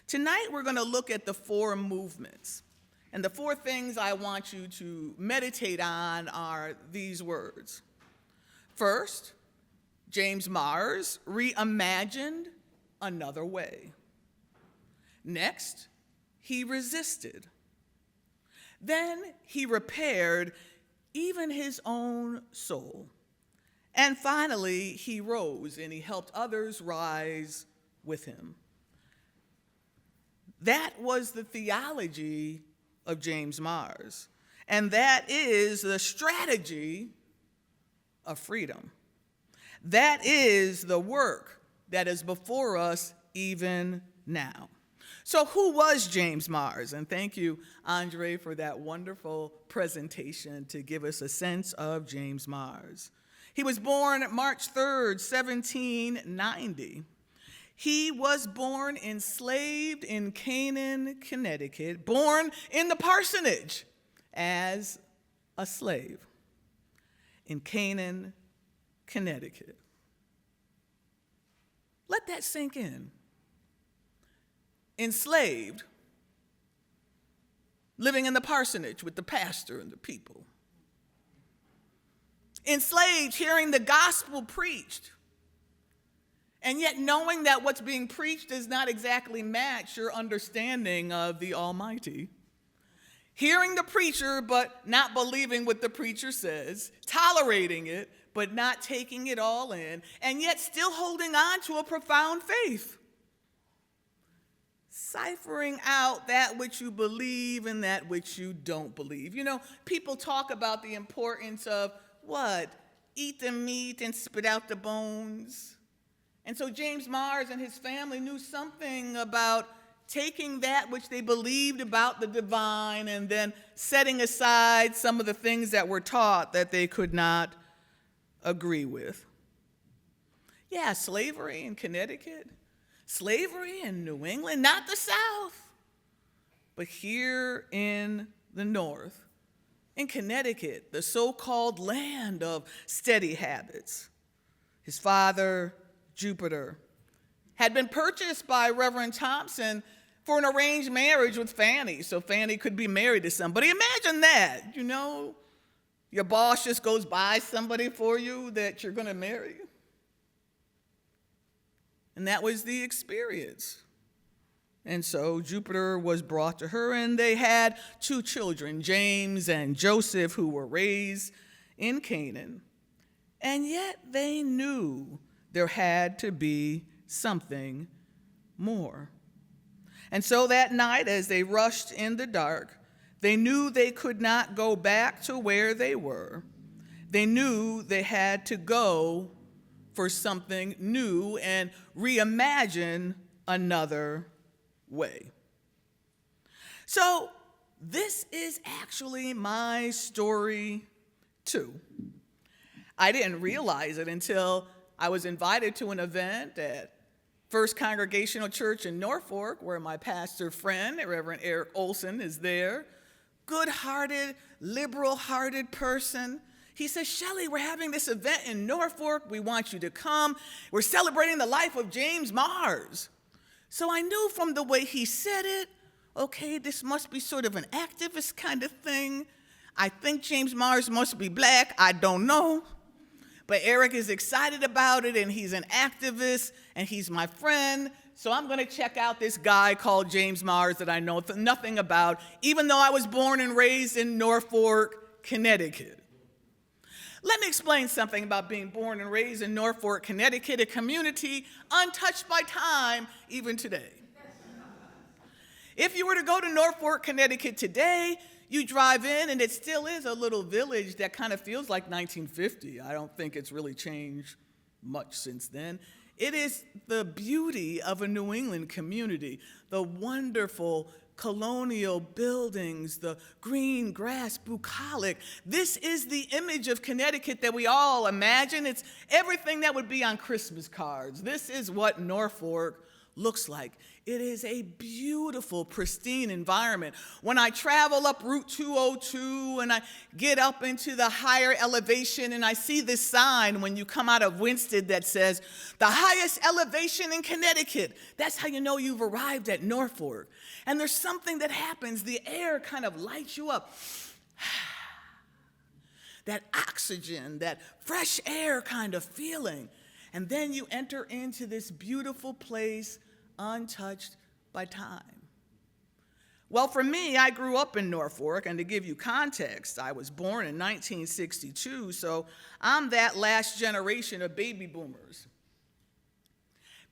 Tonight, we're going to look at the 4 movements. And the 4 things I want you to meditate on are these words. First, James Mars reimagined another way. Next, he resisted. Then he repaired even his own soul. And finally, he rose and he helped others rise with him. That was the theology of James Mars. And that is the strategy of freedom. That is the work that is before us even now. So who was James Mars? And thank you, Andre, for that wonderful presentation to give us a sense of James Mars. He was born March 3rd, 1790. He was born enslaved in Canaan, Connecticut, born in the parsonage as a slave in Canaan, Connecticut. Let that sink in. Enslaved, living in the parsonage with the pastor and the people. Enslaved, hearing the gospel preached, and yet knowing that what's being preached does not exactly match your understanding of the Almighty. Hearing the preacher, but not believing what the preacher says, tolerating it, but not taking it all in, and yet still holding on to a profound faith. Ciphering out that which you believe and that which you don't believe. You know, people talk about the importance of what? Eat the meat and spit out the bones. And so James Mars and his family knew something about taking that which they believed about the divine and then setting aside some of the things that were taught that they could not agree with. Yeah, slavery in Connecticut, slavery in New England, not the South, but here in the North, in Connecticut, the so-called land of steady habits. His father, Jupiter, had been purchased by Reverend Thompson for an arranged marriage with Fanny, so Fanny could be married to somebody. Imagine that, you know, your boss just goes buy somebody for you that you're going to marry. and that was the experience. And so Jupiter was brought to her, and they had 2 children, James and Joseph, who were raised in Canaan. And yet they knew there had to be something more. And so that night, as they rushed in the dark, they knew they could not go back to where they were. They knew they had to go for something new and reimagine another way. So this is actually my story too. I didn't realize it until I was invited to an event at First Congregational Church in Norfolk, where my pastor friend, Reverend Eric Olson, is there. Good-hearted, liberal-hearted person. He says, Shelley, we're having this event in Norfolk. We want you to come. We're celebrating the life of James Mars. So I knew from the way he said it, okay, this must be sort of an activist kind of thing. I think James Mars must be black. I don't know. But Eric is excited about it, and he's an activist, and he's my friend. So I'm going to check out this guy called James Mars that I know nothing about, even though I was born and raised in Norfolk, Connecticut. Let me explain something about being born and raised in Norfolk, Connecticut, a community untouched by time even today. If you were to go to Norfolk, Connecticut today, you drive in, and it still is a little village that kind of feels like 1950. I don't think it's really changed much since then. It is the beauty of a New England community, the wonderful colonial buildings, the green grass, bucolic. This is the image of Connecticut that we all imagine. It's everything that would be on Christmas cards. This is what Norfolk looks like. It is a beautiful, pristine environment. When I travel up Route 202 and I get up into the higher elevation and I see this sign when you come out of Winsted that says, the highest elevation in Connecticut, that's how you know you've arrived at Norfolk. And there's something that happens. The air kind of lights you up. That oxygen, that fresh air kind of feeling. And then you enter into this beautiful place untouched by time. Well, for me, I grew up in Norfolk, and to give you context, I was born in 1962, so I'm that last generation of baby boomers.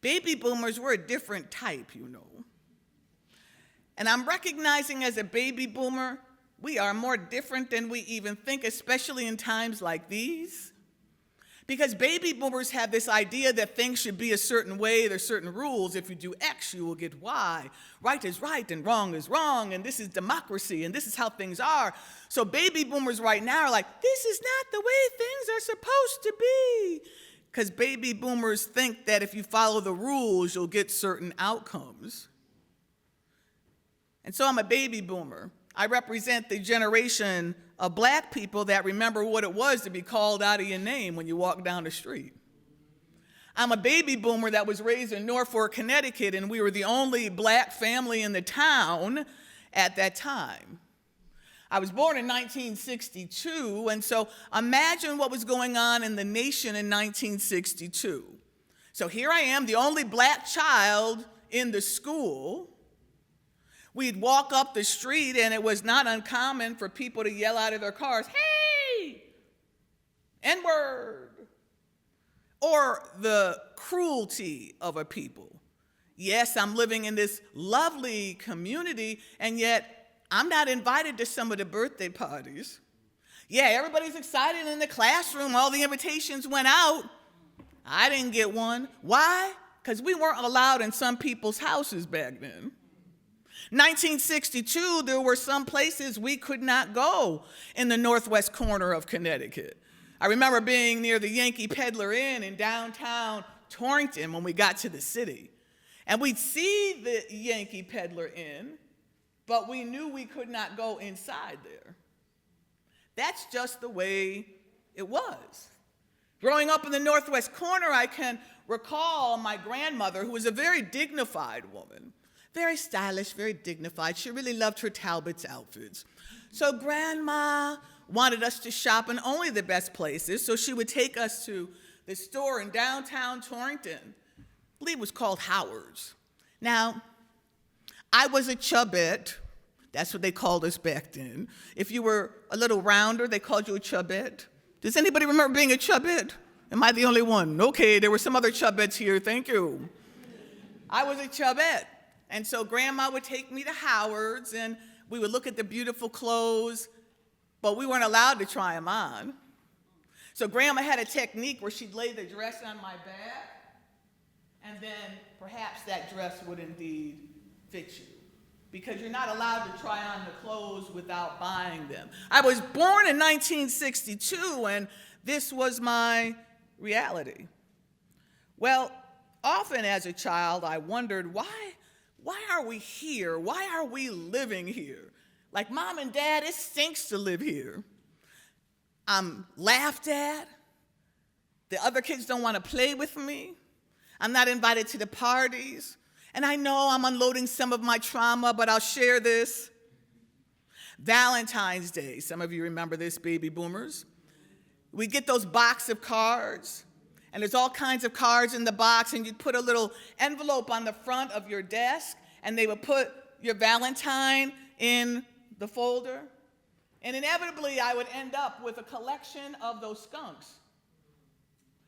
Baby boomers were a different type, you know. And I'm recognizing as a baby boomer, we are more different than we even think, especially in times like these. Because baby boomers have this idea that things should be a certain way, there's certain rules. If you do X, you will get Y. Right is right and wrong is wrong, and this is democracy, and this is how things are. So baby boomers right now are like, this is not the way things are supposed to be. Because baby boomers think that if you follow the rules, you'll get certain outcomes. And so I'm a baby boomer. I represent the generation of black people that remember what it was to be called out of your name when you walk down the street. I'm a baby boomer that was raised in Norfolk, Connecticut, and we were the only black family in the town at that time. I was born in 1962, and so imagine what was going on in the nation in 1962. So here I am, the only black child in the school. We'd walk up the street, and it was not uncommon for people to yell out of their cars, hey, N-word, or the cruelty of a people. Yes, I'm living in this lovely community, and yet I'm not invited to some of the birthday parties. Yeah, everybody's excited in the classroom. All the invitations went out. I didn't get one. Why? Because we weren't allowed in some people's houses back then. 1962, there were some places we could not go in the northwest corner of Connecticut. I remember being near the Yankee Peddler Inn in downtown Torrington when we got to the city. And we'd see the Yankee Peddler Inn, but we knew we could not go inside there. That's just the way it was. Growing up in the northwest corner, I can recall my grandmother, who was a very dignified woman. Very stylish, very dignified. She really loved her Talbot's outfits. So Grandma wanted us to shop in only the best places, so she would take us to the store in downtown Torrington. believe it was called Howard's. Now, I was a chubette. That's what they called us back then. If you were a little rounder, they called you a chubette. Does anybody remember being a chubette? Am I the only one? Okay, there were some other chubettes here, thank you. I was a chubette. And so Grandma would take me to Howard's, and we would look at the beautiful clothes, but we weren't allowed to try them on. So Grandma had a technique where she'd lay the dress on my back, and then perhaps that dress would indeed fit you, because you're not allowed to try on the clothes without buying them. I was born in 1962, and this was my reality. Well, often as a child, I wondered, why are we here? Why are we living here? Like, Mom and Dad, it stinks to live here. I'm laughed at. The other kids don't want to play with me. I'm not invited to the parties. And I know I'm unloading some of my trauma, but I'll share this. Valentine's Day, some of you remember this, baby boomers. We get those box of cards, and there's all kinds of cards in the box, and you'd put a little envelope on the front of your desk, and they would put your Valentine in the folder. And inevitably, I would end up with a collection of those skunks.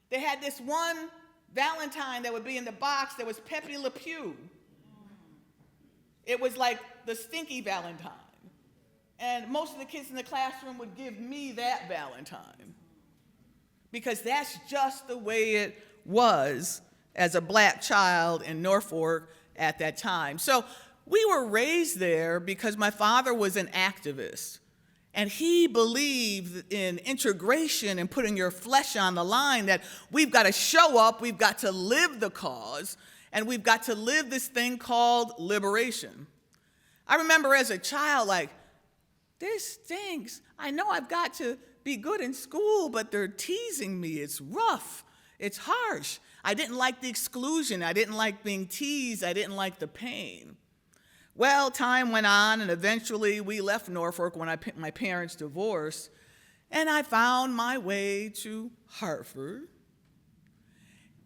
They had this one Valentine that would be in the box that was Pepe Le Pew. It was like the stinky Valentine. And most of the kids in the classroom would give me that Valentine, because that's just the way it was as a black child in Norfolk at that time. So we were raised there because my father was an activist, and he believed in integration and putting your flesh on the line, that we've got to show up, we've got to live the cause, and we've got to live this thing called liberation. I remember as a child, like, this stinks. I know I've got to be good in school, but they're teasing me. It's rough. It's harsh. I didn't like the exclusion. I didn't like being teased. I didn't like the pain. Well, time went on, and eventually we left Norfolk when my parents divorced, and I found my way to Hartford.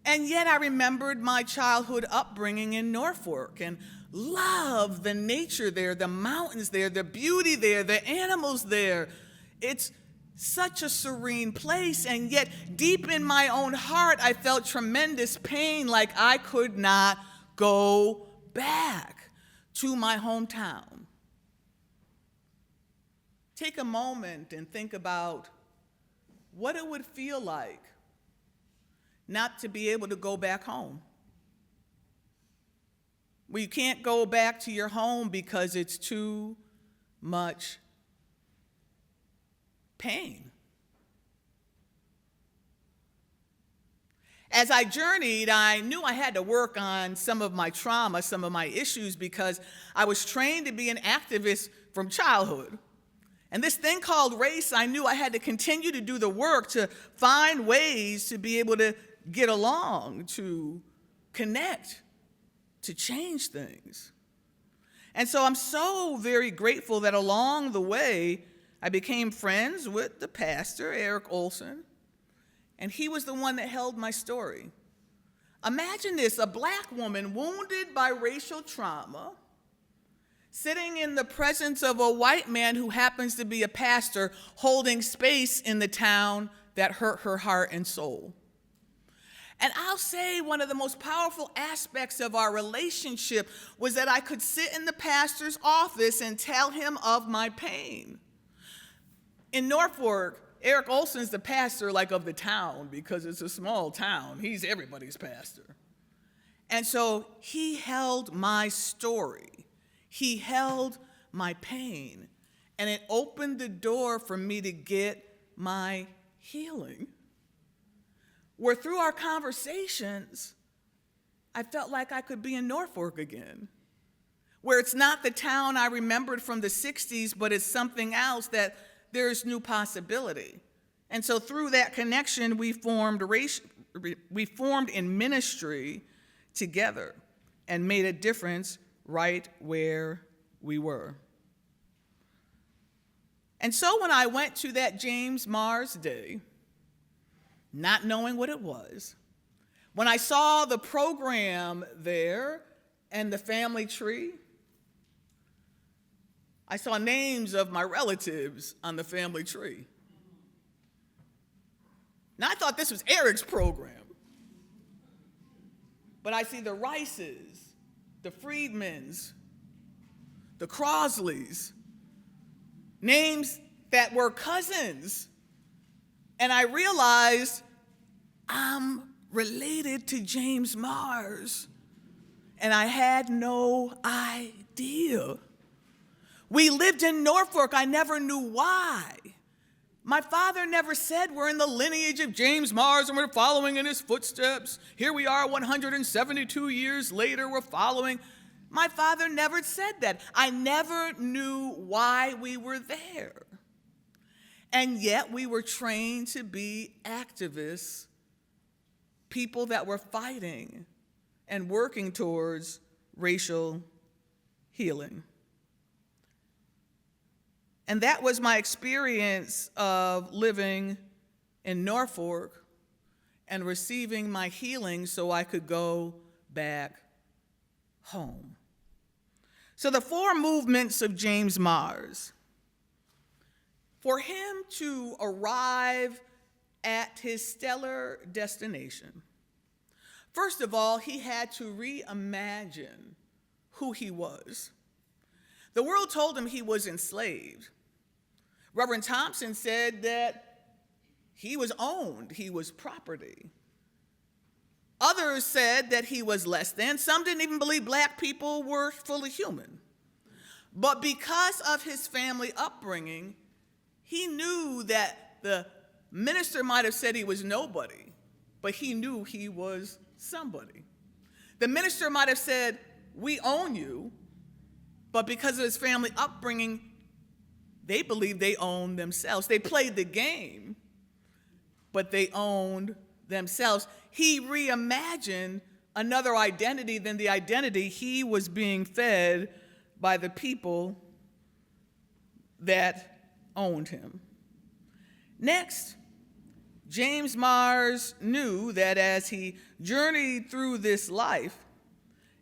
And yet I remembered my childhood upbringing in Norfolk and loved the nature there, the mountains there, the beauty there, the animals there. It's such a serene place, and yet deep in my own heart, I felt tremendous pain, like I could not go back to my hometown. Take a moment and think about what it would feel like not to be able to go back home. Well, you can't go back to your home because it's too much pain. As I journeyed, I knew I had to work on some of my trauma, some of my issues, because I was trained to be an activist from childhood. And this thing called race, I knew I had to continue to do the work to find ways to be able to get along, to connect, to change things. And so I'm so very grateful that along the way, I became friends with the pastor, Eric Olson, and he was the one that held my story. Imagine this, a black woman wounded by racial trauma, sitting in the presence of a white man who happens to be a pastor, holding space in the town that hurt her heart and soul. And I'll say one of the most powerful aspects of our relationship was that I could sit in the pastor's office and tell him of my pain. In Norfolk, Eric Olson's the pastor, like, of the town, because it's a small town. He's everybody's pastor. And so he held my story. He held my pain. And it opened the door for me to get my healing. Where through our conversations, I felt like I could be in Norfolk again. Where it's not the town I remembered from the 60s, but it's something else, that there's new possibility. And so through that connection, we formed in ministry together and made a difference right where we were. And so when I went to that James Mars Day, not knowing what it was, When I saw the program there and the family tree, I saw names of my relatives on the family tree. Now, I thought this was Eric's program. But I see the Rices, the Friedmans, the Crosleys, names that were cousins. And I realized I'm related to James Mars. And I had no idea. We lived in Norfolk. I never knew why. My father never said we're in the lineage of James Mars and we're following in his footsteps. Here we are 172 years later, we're following. My father never said that. I never knew why we were there. And yet we were trained to be activists, people that were fighting and working towards racial healing. And that was my experience of living in Norfolk and receiving my healing so I could go back home. So the four movements of James Mars, for him to arrive at his stellar destination, first of all, he had to reimagine who he was. The world told him he was enslaved. Reverend Thompson said that he was owned, he was property. Others said that he was less than. Some didn't even believe black people were fully human. But because of his family upbringing, he knew that the minister might have said he was nobody, but he knew he was somebody. The minister might have said, "We own you," but because of his family upbringing, they believed they owned themselves. They played the game, but they owned themselves. He reimagined another identity than the identity he was being fed by the people that owned him. Next, James Mars knew that as he journeyed through this life,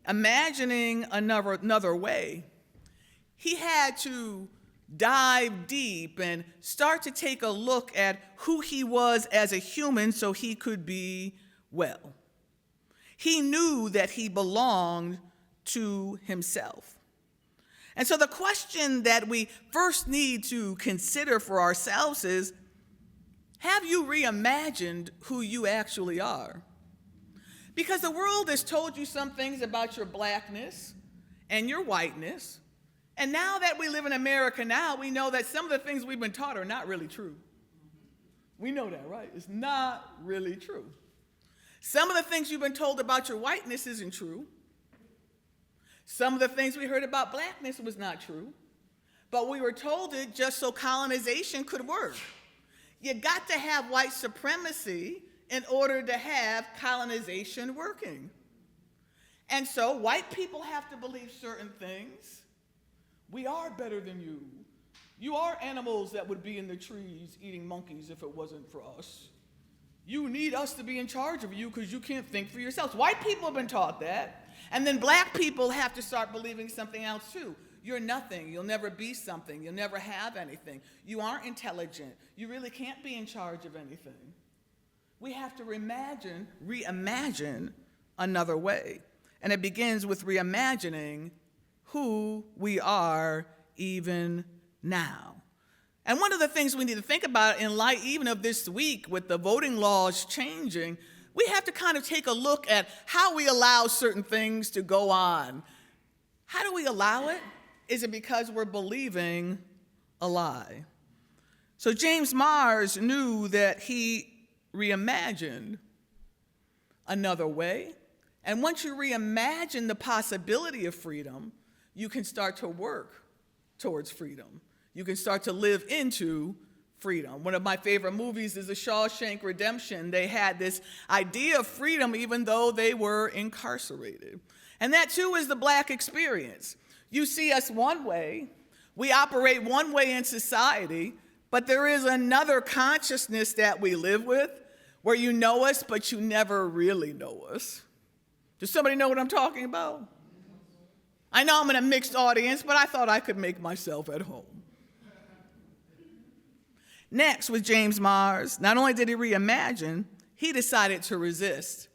imagining another way, he had to dive deep and start to take a look at who he was as a human so he could be well. He knew that he belonged to himself. And so the question that we first need to consider for ourselves is, have you reimagined who you actually are? Because the world has told you some things about your blackness and your whiteness. And now that we live in America now, we know that some of the things we've been taught are not really true. We know that, right? It's not really true. Some of the things you've been told about your whiteness isn't true. Some of the things we heard about blackness was not true. But we were told it just so colonization could work. You got to have white supremacy in order to have colonization working. And so white people have to believe certain things. We are better than you. You are animals that would be in the trees eating monkeys if it wasn't for us. You need us to be in charge of you because you can't think for yourselves. White people have been taught that. And then black people have to start believing something else too. You're nothing. You'll never be something. You'll never have anything. You aren't intelligent. You really can't be in charge of anything. We have to reimagine another way. And it begins with reimagining who we are even now. And one of the things we need to think about in light even of this week with the voting laws changing, we have to kind of take a look at how we allow certain things to go on. How do we allow it? Is it because we're believing a lie? So James Mars knew that he reimagined another way. And once you reimagine the possibility of freedom, you can start to work towards freedom. You can start to live into freedom. One of my favorite movies is The Shawshank Redemption. They had this idea of freedom even though they were incarcerated. And that too is the black experience. You see us one way, we operate one way in society, but there is another consciousness that we live with. where you know us, but you never really know us. Does somebody know what I'm talking about? I know I'm in a mixed audience, but I thought I could make myself at home. Next, with James Mars, not only did he reimagine, he decided to resist.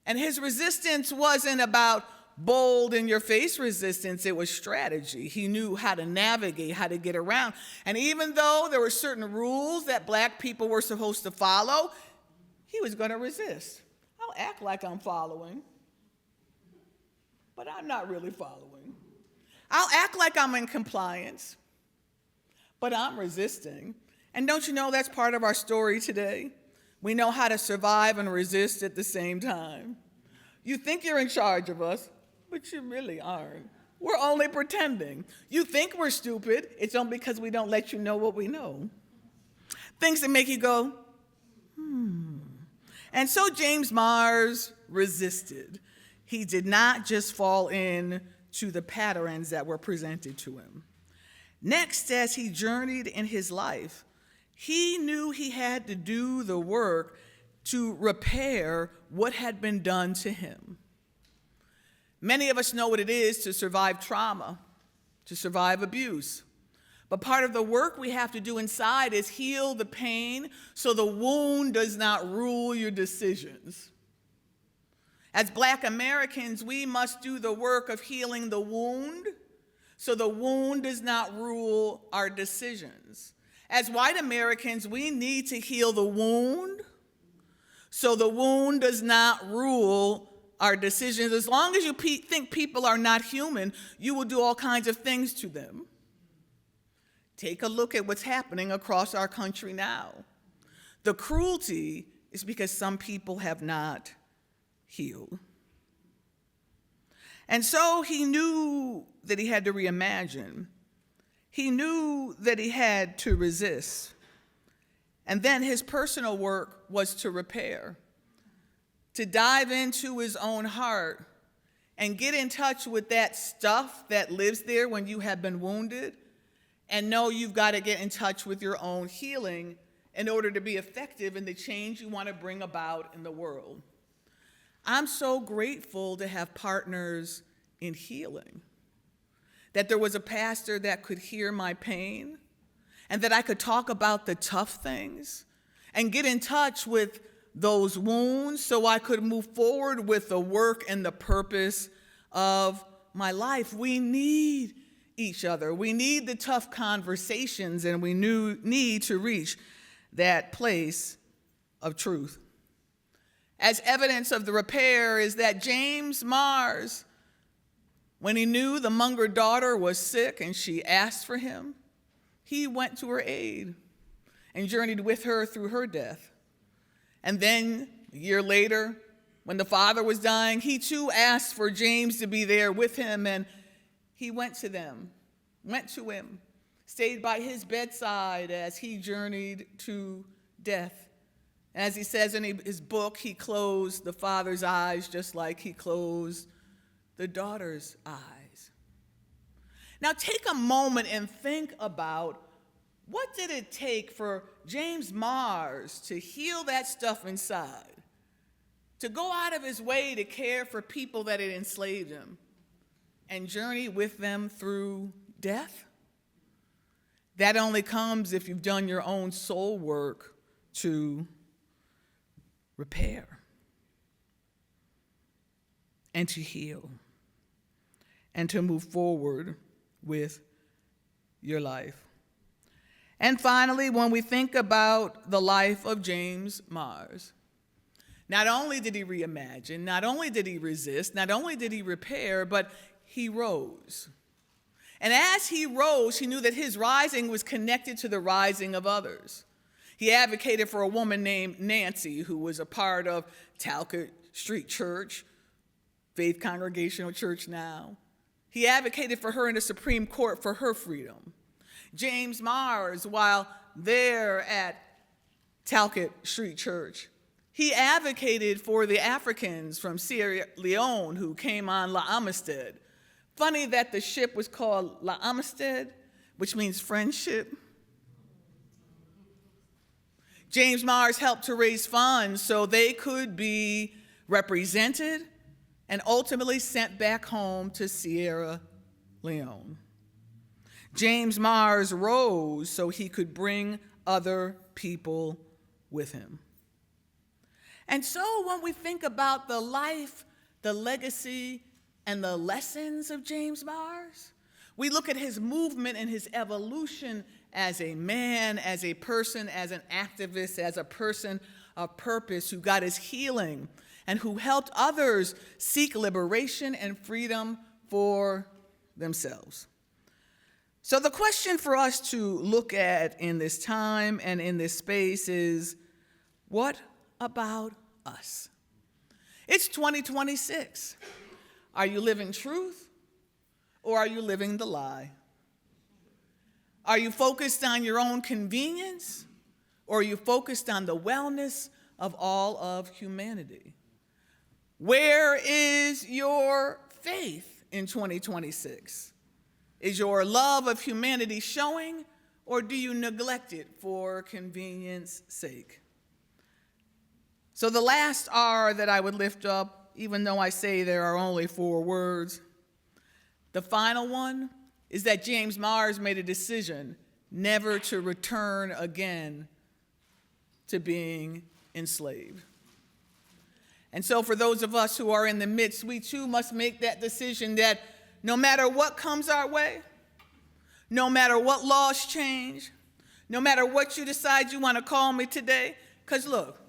And his resistance wasn't about bold in your face resistance, it was strategy. He knew how to navigate, how to get around. And even though there were certain rules that black people were supposed to follow, he was going to resist. I'll act like I'm following, but I'm not really following. I'll act like I'm in compliance, but I'm resisting. And don't you know that's part of our story today? We know how to survive and resist at the same time. You think you're in charge of us, but you really aren't. We're only pretending. You think we're stupid. It's only because we don't let you know what we know. Things that make you go, And so James Mars resisted. He did not just fall in to the patterns that were presented to him. Next, as he journeyed in his life, he knew he had to do the work to repair what had been done to him. Many of us know what it is to survive trauma, to survive abuse. But part of the work we have to do inside is heal the pain so the wound does not rule your decisions. As Black Americans, we must do the work of healing the wound so the wound does not rule our decisions. As white Americans, we need to heal the wound so the wound does not rule our decisions. As long as you think people are not human, you will do all kinds of things to them. Take a look at what's happening across our country now. The cruelty is because some people have not healed. And so he knew that he had to reimagine. He knew that he had to resist. And then his personal work was to repair, to dive into his own heart and get in touch with that stuff that lives there when you have been wounded, and know you've got to get in touch with your own healing in order to be effective in the change you want to bring about in the world. I'm so grateful to have partners in healing, that there was a pastor that could hear my pain, and that I could talk about the tough things and get in touch with those wounds so I could move forward with the work and the purpose of my life. We need each other. We need the tough conversations, and we need to reach that place of truth. As evidence of the repair is that James Mars, when he knew the Munger daughter was sick and she asked for him, he went to her aid and journeyed with her through her death. And then, a year later, when the father was dying, he too asked for James to be there with him, and he went to him, stayed by his bedside as he journeyed to death. As he says in his book, he closed the father's eyes just like he closed the daughter's eyes. Now take a moment and think about, what did it take for James Mars to heal that stuff inside, to go out of his way to care for people that had enslaved him and journey with them through death? That only comes if you've done your own soul work to repair and to heal and to move forward with your life. And finally, when we think about the life of James Mars, not only did he reimagine, not only did he resist, not only did he repair, but he rose. And as he rose, he knew that his rising was connected to the rising of others. He advocated for a woman named Nancy, who was a part of Talcott Street Church, Faith Congregational Church now. He advocated for her in the Supreme Court for her freedom. James Mars, while there at Talcott Street Church, he advocated for the Africans from Sierra Leone who came on La Amistad. Funny that the ship was called La Amistad, which means friendship. James Mars helped to raise funds so they could be represented and ultimately sent back home to Sierra Leone. James Mars rose so he could bring other people with him. And so when we think about the life, the legacy, and the lessons of James Mars, we look at his movement and his evolution as a man, as a person, as an activist, as a person of purpose who got his healing and who helped others seek liberation and freedom for themselves. So the question for us to look at in this time and in this space is, what about us? It's 2026. Are you living truth or are you living the lie? Are you focused on your own convenience or are you focused on the wellness of all of humanity? Where is your faith in 2026? Is your love of humanity showing, or do you neglect it for convenience sake? So the last R that I would lift up, even though I say there are only 4 words, the final one is that James Mars made a decision never to return again to being enslaved. And so for those of us who are in the midst, we too must make that decision that no matter what comes our way, no matter what laws change, no matter what you decide you want to call me today, because look,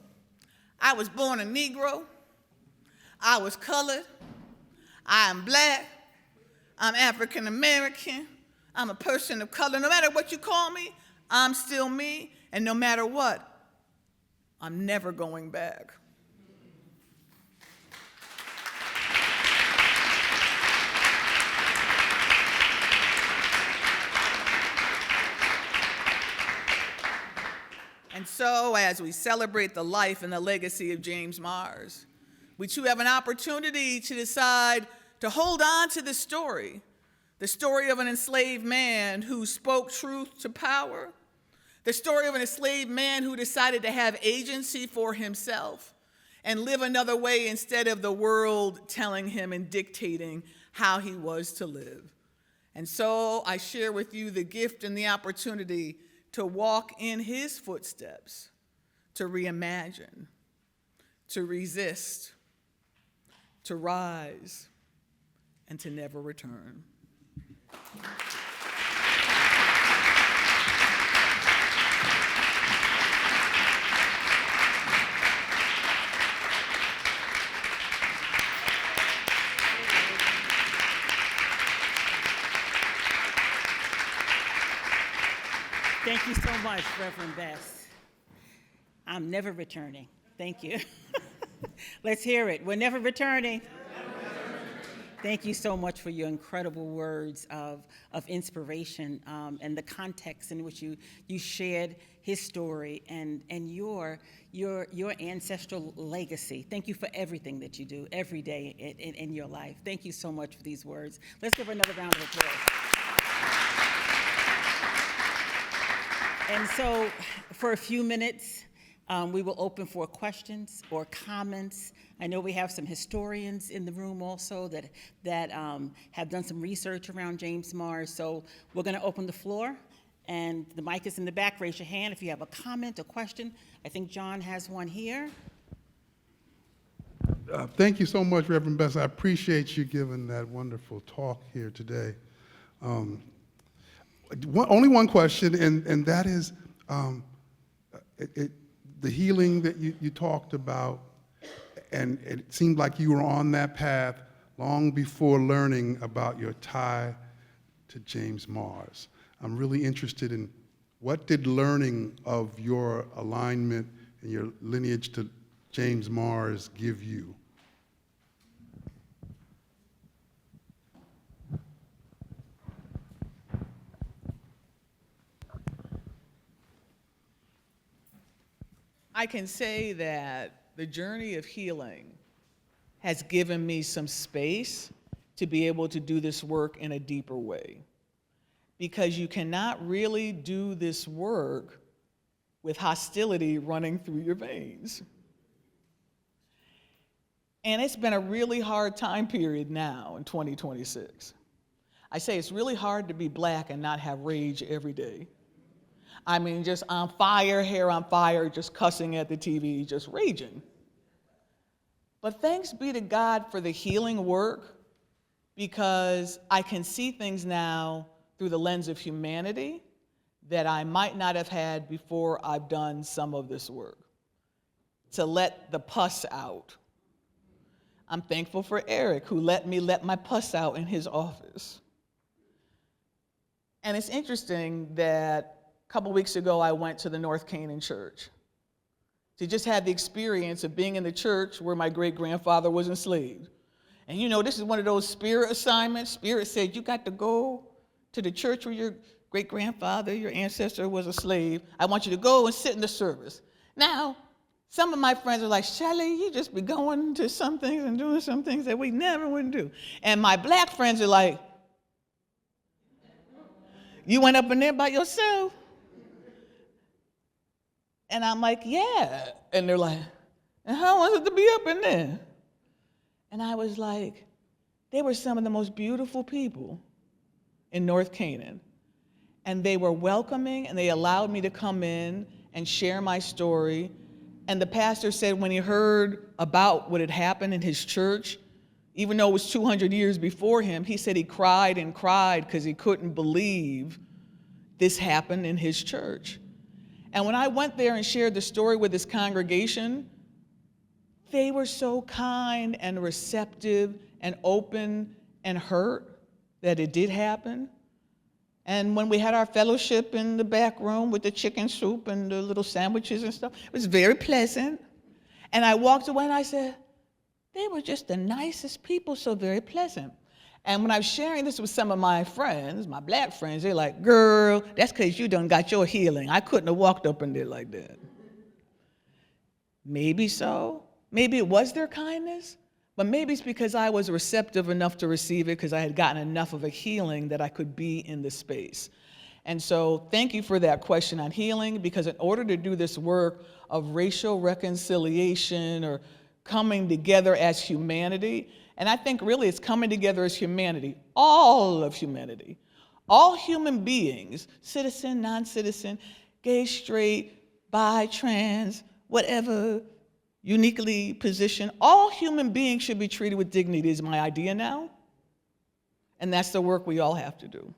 I was born a Negro, I was colored, I am black, I'm African American, I'm a person of color. No matter what you call me, I'm still me, and no matter what, I'm never going back. And so, as we celebrate the life and the legacy of James Mars, we too have an opportunity to decide to hold on to the story of an enslaved man who spoke truth to power, the story of an enslaved man who decided to have agency for himself and live another way instead of the world telling him and dictating how he was to live. And so I share with you the gift and the opportunity to walk in his footsteps, to reimagine, to resist, to rise, and to never return. Thank you so much, Reverend Bess. I'm never returning. Thank you. Let's hear it. We're never returning. Thank you so much for your incredible words of inspiration and the context in which you shared his story and your ancestral legacy. Thank you for everything that you do every day in your life. Thank you so much for these words. Let's give her another round of applause. And so for a few minutes, we will open for questions or comments. I know we have some historians in the room also that have done some research around James Mars. So we're going to open the floor, and the mic is in the back. Raise your hand if you have a comment or question. I think John has one here. Thank you so much, Reverend Bess. I appreciate you giving that wonderful talk here today. Only one question, and that is the healing that you talked about, and it seemed like you were on that path long before learning about your tie to James Mars. I'm really interested in what did learning of your alignment and your lineage to James Mars give you? I can say that the journey of healing has given me some space to be able to do this work in a deeper way. Because you cannot really do this work with hostility running through your veins. And it's been a really hard time period now in 2026. I say it's really hard to be black and not have rage every day. I mean, just on fire, hair on fire, just cussing at the TV, just raging. But thanks be to God for the healing work, because I can see things now through the lens of humanity that I might not have had before I've done some of this work, to let the pus out. I'm thankful for Eric, who let me let my pus out in his office. And it's interesting that a couple weeks ago I went to the North Canaan Church to just have the experience of being in the church where my great-grandfather was enslaved. And you know, this is one of those spirit assignments. Spirit said, you got to go to the church where your great-grandfather, your ancestor, was a slave. I want you to go and sit in the service. Now, some of my friends are like, Shelley, you just be going to some things and doing some things that we never would do. And my black friends are like, you went up in there by yourself? And I'm like, yeah. And they're like, and how was it to be up in there? And I was like, they were some of the most beautiful people in North Canaan. And they were welcoming, and they allowed me to come in and share my story. And the pastor said when he heard about what had happened in his church, even though it was 200 years before him, he said he cried and cried because he couldn't believe this happened in his church. And when I went there and shared the story with this congregation, they were so kind and receptive and open and hurt that it did happen. And when we had our fellowship in the back room with the chicken soup and the little sandwiches and stuff, it was very pleasant. And I walked away and I said, they were just the nicest people, so very pleasant. And when I was sharing this with some of my friends, my black friends, they're like, girl, that's because you done got your healing. I couldn't have walked up in there like that. Maybe so. Maybe it was their kindness, but maybe it's because I was receptive enough to receive it because I had gotten enough of a healing that I could be in the space. And so thank you for that question on healing, because in order to do this work of racial reconciliation or coming together as humanity, and I think really it's coming together as humanity, all of humanity, all human beings, citizen, non-citizen, gay, straight, bi, trans, whatever, uniquely positioned, all human beings should be treated with dignity is my idea now. And that's the work we all have to do.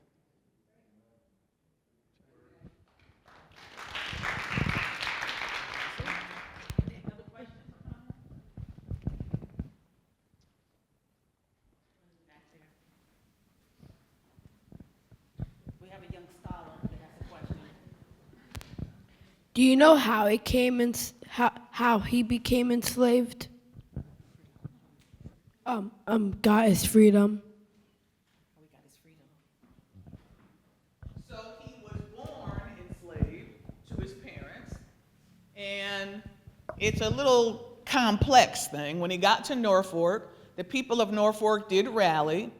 Do you know how he came in, how he became enslaved? Got his freedom. So he was born enslaved to his parents, and it's a little complex thing. When he got to Norfolk, the people of Norfolk did rally,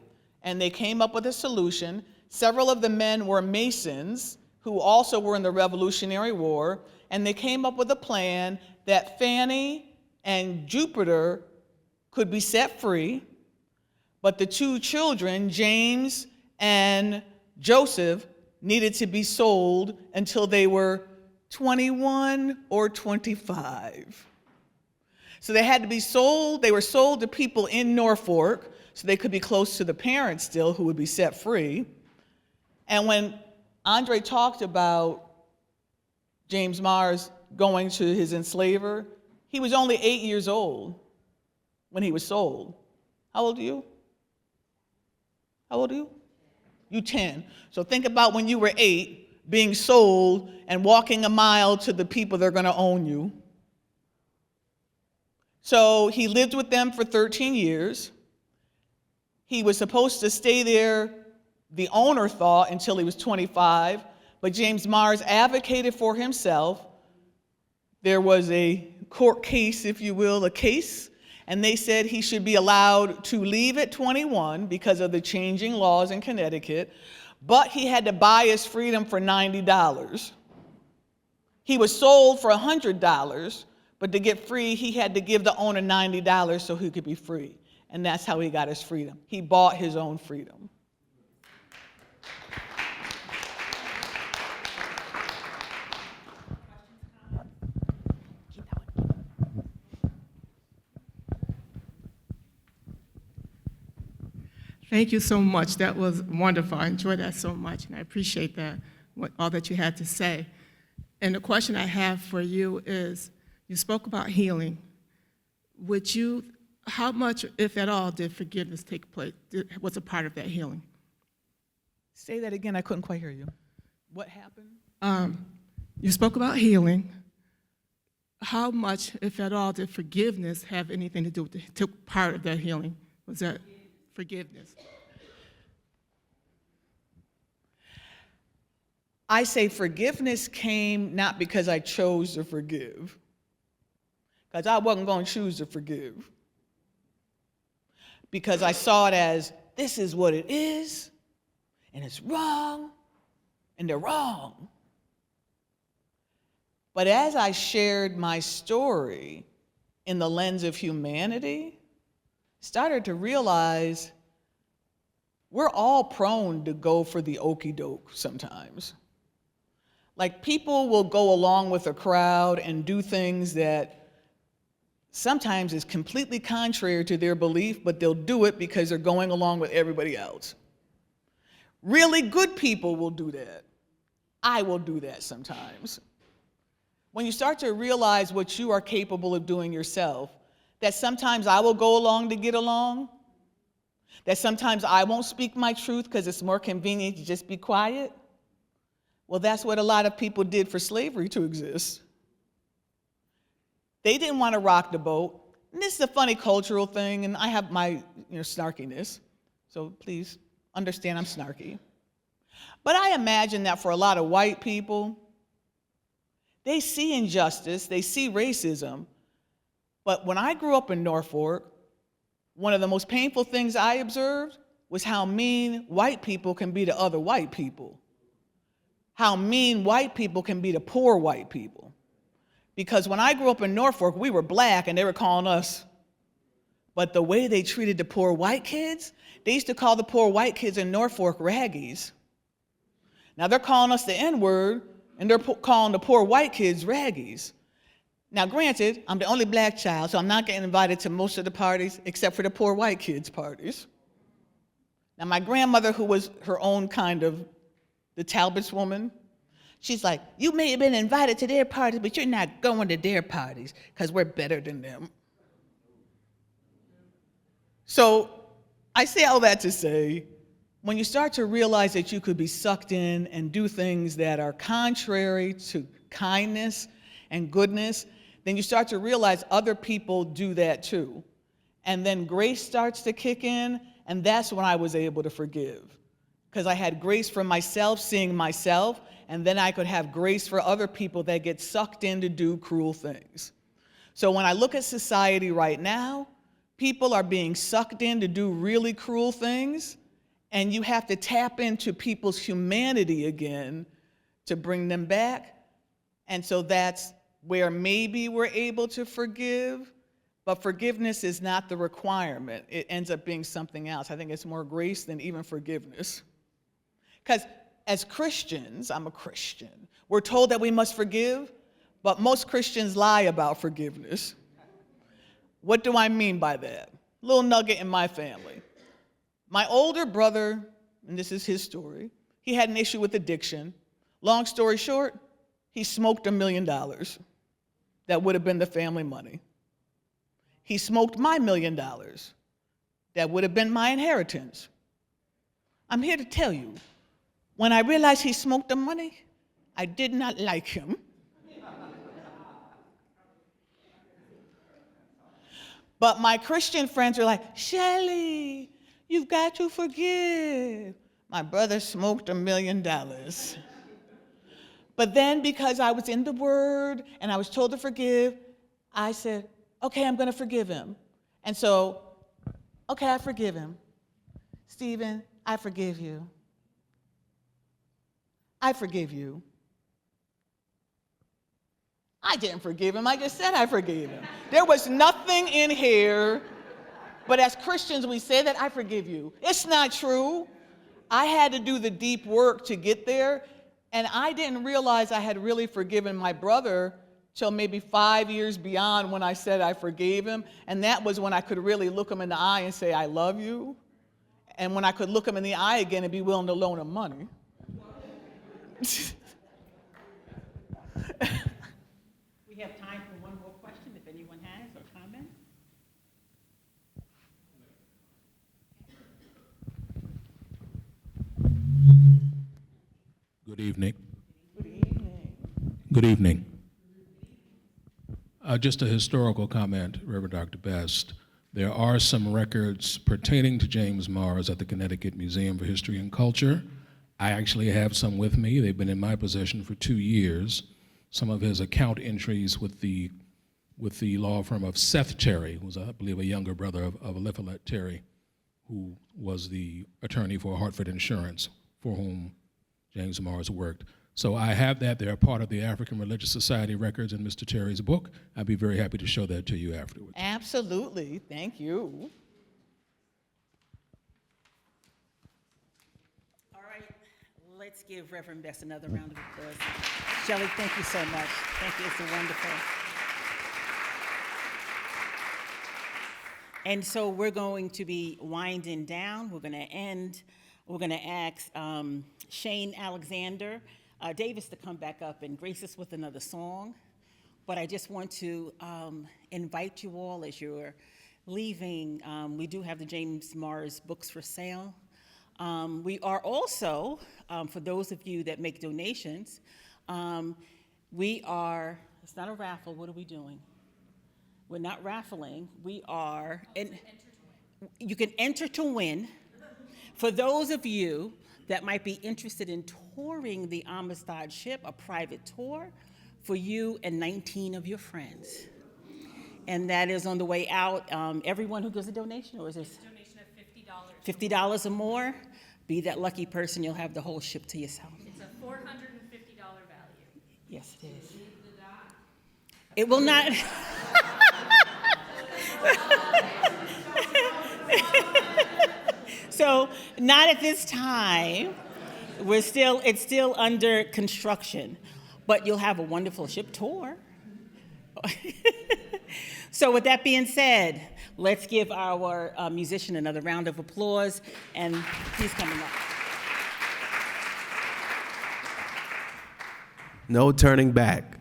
and they came up with a solution. Several of the men were Masons, who also were in the Revolutionary War, and they came up with a plan that Fanny and Jupiter could be set free, but the two children, James and Joseph, needed to be sold until they were 21 or 25. So they had to be sold. They were sold to people in Norfolk so they could be close to the parents still, who would be set free. And when Andre talked about James Mars going to his enslaver, he was only 8 years old when he was sold. How old are you? How old are you? You 10. So think about when you were 8, being sold and walking a mile to the people that are going to own you. So he lived with them for 13 years. He was supposed to stay there, the owner thought, until he was 25, but James Mars advocated for himself. There was a court case, if you will, a case, and they said he should be allowed to leave at 21 because of the changing laws in Connecticut, but he had to buy his freedom for $90. He was sold for $100, but to get free, he had to give the owner $90 so he could be free. And that's how he got his freedom. He bought his own freedom. Thank you so much. That was wonderful. I enjoyed that so much, and I appreciate that, all that you had to say. And the question I have for you is, you spoke about healing. How much, if at all, did forgiveness take place? Was a part of that healing? Say that again, I couldn't quite hear you. What happened? You spoke about healing. How much, if at all, did forgiveness have anything to do with took part of that healing? Was that forgiveness? I say forgiveness came not because I chose to forgive, because I wasn't going to choose to forgive, because I saw it as, this is what it is, and it's wrong, and they're wrong. But as I shared my story in the lens of humanity, started to realize we're all prone to go for the okey doke sometimes. Like, people will go along with a crowd and do things that sometimes is completely contrary to their belief, but they'll do it because they're going along with everybody else. Really good people will do that. I will do that sometimes. When you start to realize what you are capable of doing yourself, that sometimes I will go along to get along, that sometimes I won't speak my truth because it's more convenient to just be quiet. Well, that's what a lot of people did for slavery to exist. They didn't want to rock the boat. And this is a funny cultural thing, and I have my snarkiness, so please understand I'm snarky. But I imagine that for a lot of white people, they see injustice, they see racism. But when I grew up in Norfolk, one of the most painful things I observed was how mean white people can be to other white people. How mean white people can be to poor white people. Because when I grew up in Norfolk, we were black and they were calling us. But the way they treated the poor white kids, they used to call the poor white kids in Norfolk raggies. Now they're calling us the N-word and they're calling the poor white kids raggies. Now granted, I'm the only black child, so I'm not getting invited to most of the parties except for the poor white kids' parties. Now my grandmother, who was her own kind of the Talbot's woman, she's like, you may have been invited to their parties, but you're not going to their parties because we're better than them. So I say all that to say, when you start to realize that you could be sucked in and do things that are contrary to kindness and goodness, then you start to realize other people do that too. And then grace starts to kick in, and that's when I was able to forgive. Because I had grace for myself, seeing myself, and then I could have grace for other people that get sucked in to do cruel things. So when I look at society right now, people are being sucked in to do really cruel things, and you have to tap into people's humanity again to bring them back. And so that's where maybe we're able to forgive, but forgiveness is not the requirement. It ends up being something else. I think it's more grace than even forgiveness. Because as Christians, I'm a Christian, we're told that we must forgive, but most Christians lie about forgiveness. What do I mean by that? Little nugget in my family. My older brother, and this is his story, he had an issue with addiction. Long story short, he smoked $1 million. That would have been the family money. He smoked my $1 million. That would have been my inheritance. I'm here to tell you, when I realized he smoked the money, I did not like him. But my Christian friends were like, Shelley, you've got to forgive. My brother smoked $1 million. But then because I was in the Word and I was told to forgive, I said, okay, I'm going to forgive him. And so, okay, I forgive him. Stephen, I forgive you. I forgive you. I didn't forgive him. I just said I forgave him. There was nothing in here. But as Christians, we say that I forgive you. It's not true. I had to do the deep work to get there. And I didn't realize I had really forgiven my brother till maybe 5 years beyond when I said I forgave him. And that was when I could really look him in the eye and say, I love you. And when I could look him in the eye again and be willing to loan him money. We have time for one more question if anyone has or comment. Good evening. Good evening. Just a historical comment, Reverend Dr. Best. There are some records pertaining to James Mars at the Connecticut Museum for History and Culture. I actually have some with me. They've been in my possession for 2 years. Some of his account entries with the law firm of Seth Terry, who was, I believe, a younger brother of Eliphalet Terry, who was the attorney for Hartford Insurance, for whom James Mars worked. So I have that. They're part of the African Religious Society records in Mr. Terry's book. I'd be very happy to show that to you afterwards. Absolutely. Thank you. All right, let's give Reverend Best another round of applause. Shelley, thank you so much. Thank you. It's wonderful. And so we're going to be winding down. We're going to end. We're going to ask Shane Alexander Davis to come back up and grace us with another song. But I just want to invite you all as you're leaving. We do have the James Mars books for sale. We are also, for those of you that make donations, we are, it's not a raffle, what are we doing? We're not raffling, we are, you can enter to win. For those of you that might be interested in touring the Amistad ship, a private tour for you and 19 of your friends. And that is on the way out. Everyone who gives a donation, or is this? Donation of $50. $50 or more, be that lucky person, you'll have the whole ship to yourself. It's a $450 value. Yes, it is. It will not. So, not at this time. It's still under construction, but you'll have a wonderful ship tour. So with that being said, let's give our musician another round of applause, and he's coming up. No turning back.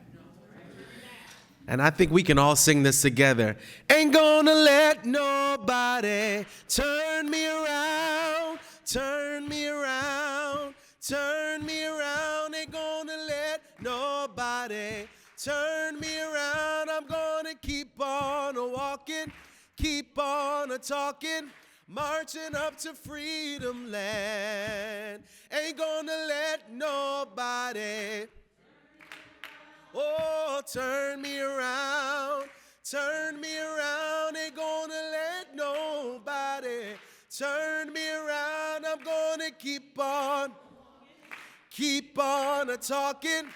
And I think we can all sing this together. Ain't gonna let nobody turn me around, turn me around, turn me around. Ain't gonna let nobody turn me around. I'm gonna keep on walking, keep on talking, marching up to freedom land. Ain't gonna let nobody, oh, turn me around, turn me around. Ain't gonna let nobody turn me around. I'm gonna keep on talking,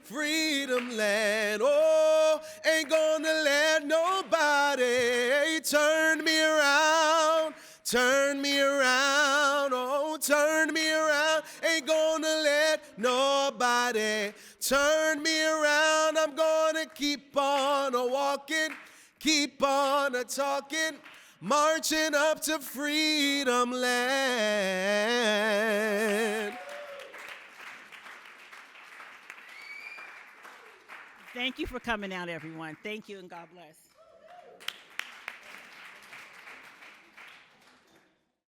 freedom land. Oh, ain't gonna let nobody turn me around, turn me around. Oh, turn me around. Ain't gonna let nobody turn me around. I'm gonna keep on walking, keep on talking, marching up to freedom land. Thank you for coming out, everyone. Thank you, and God bless.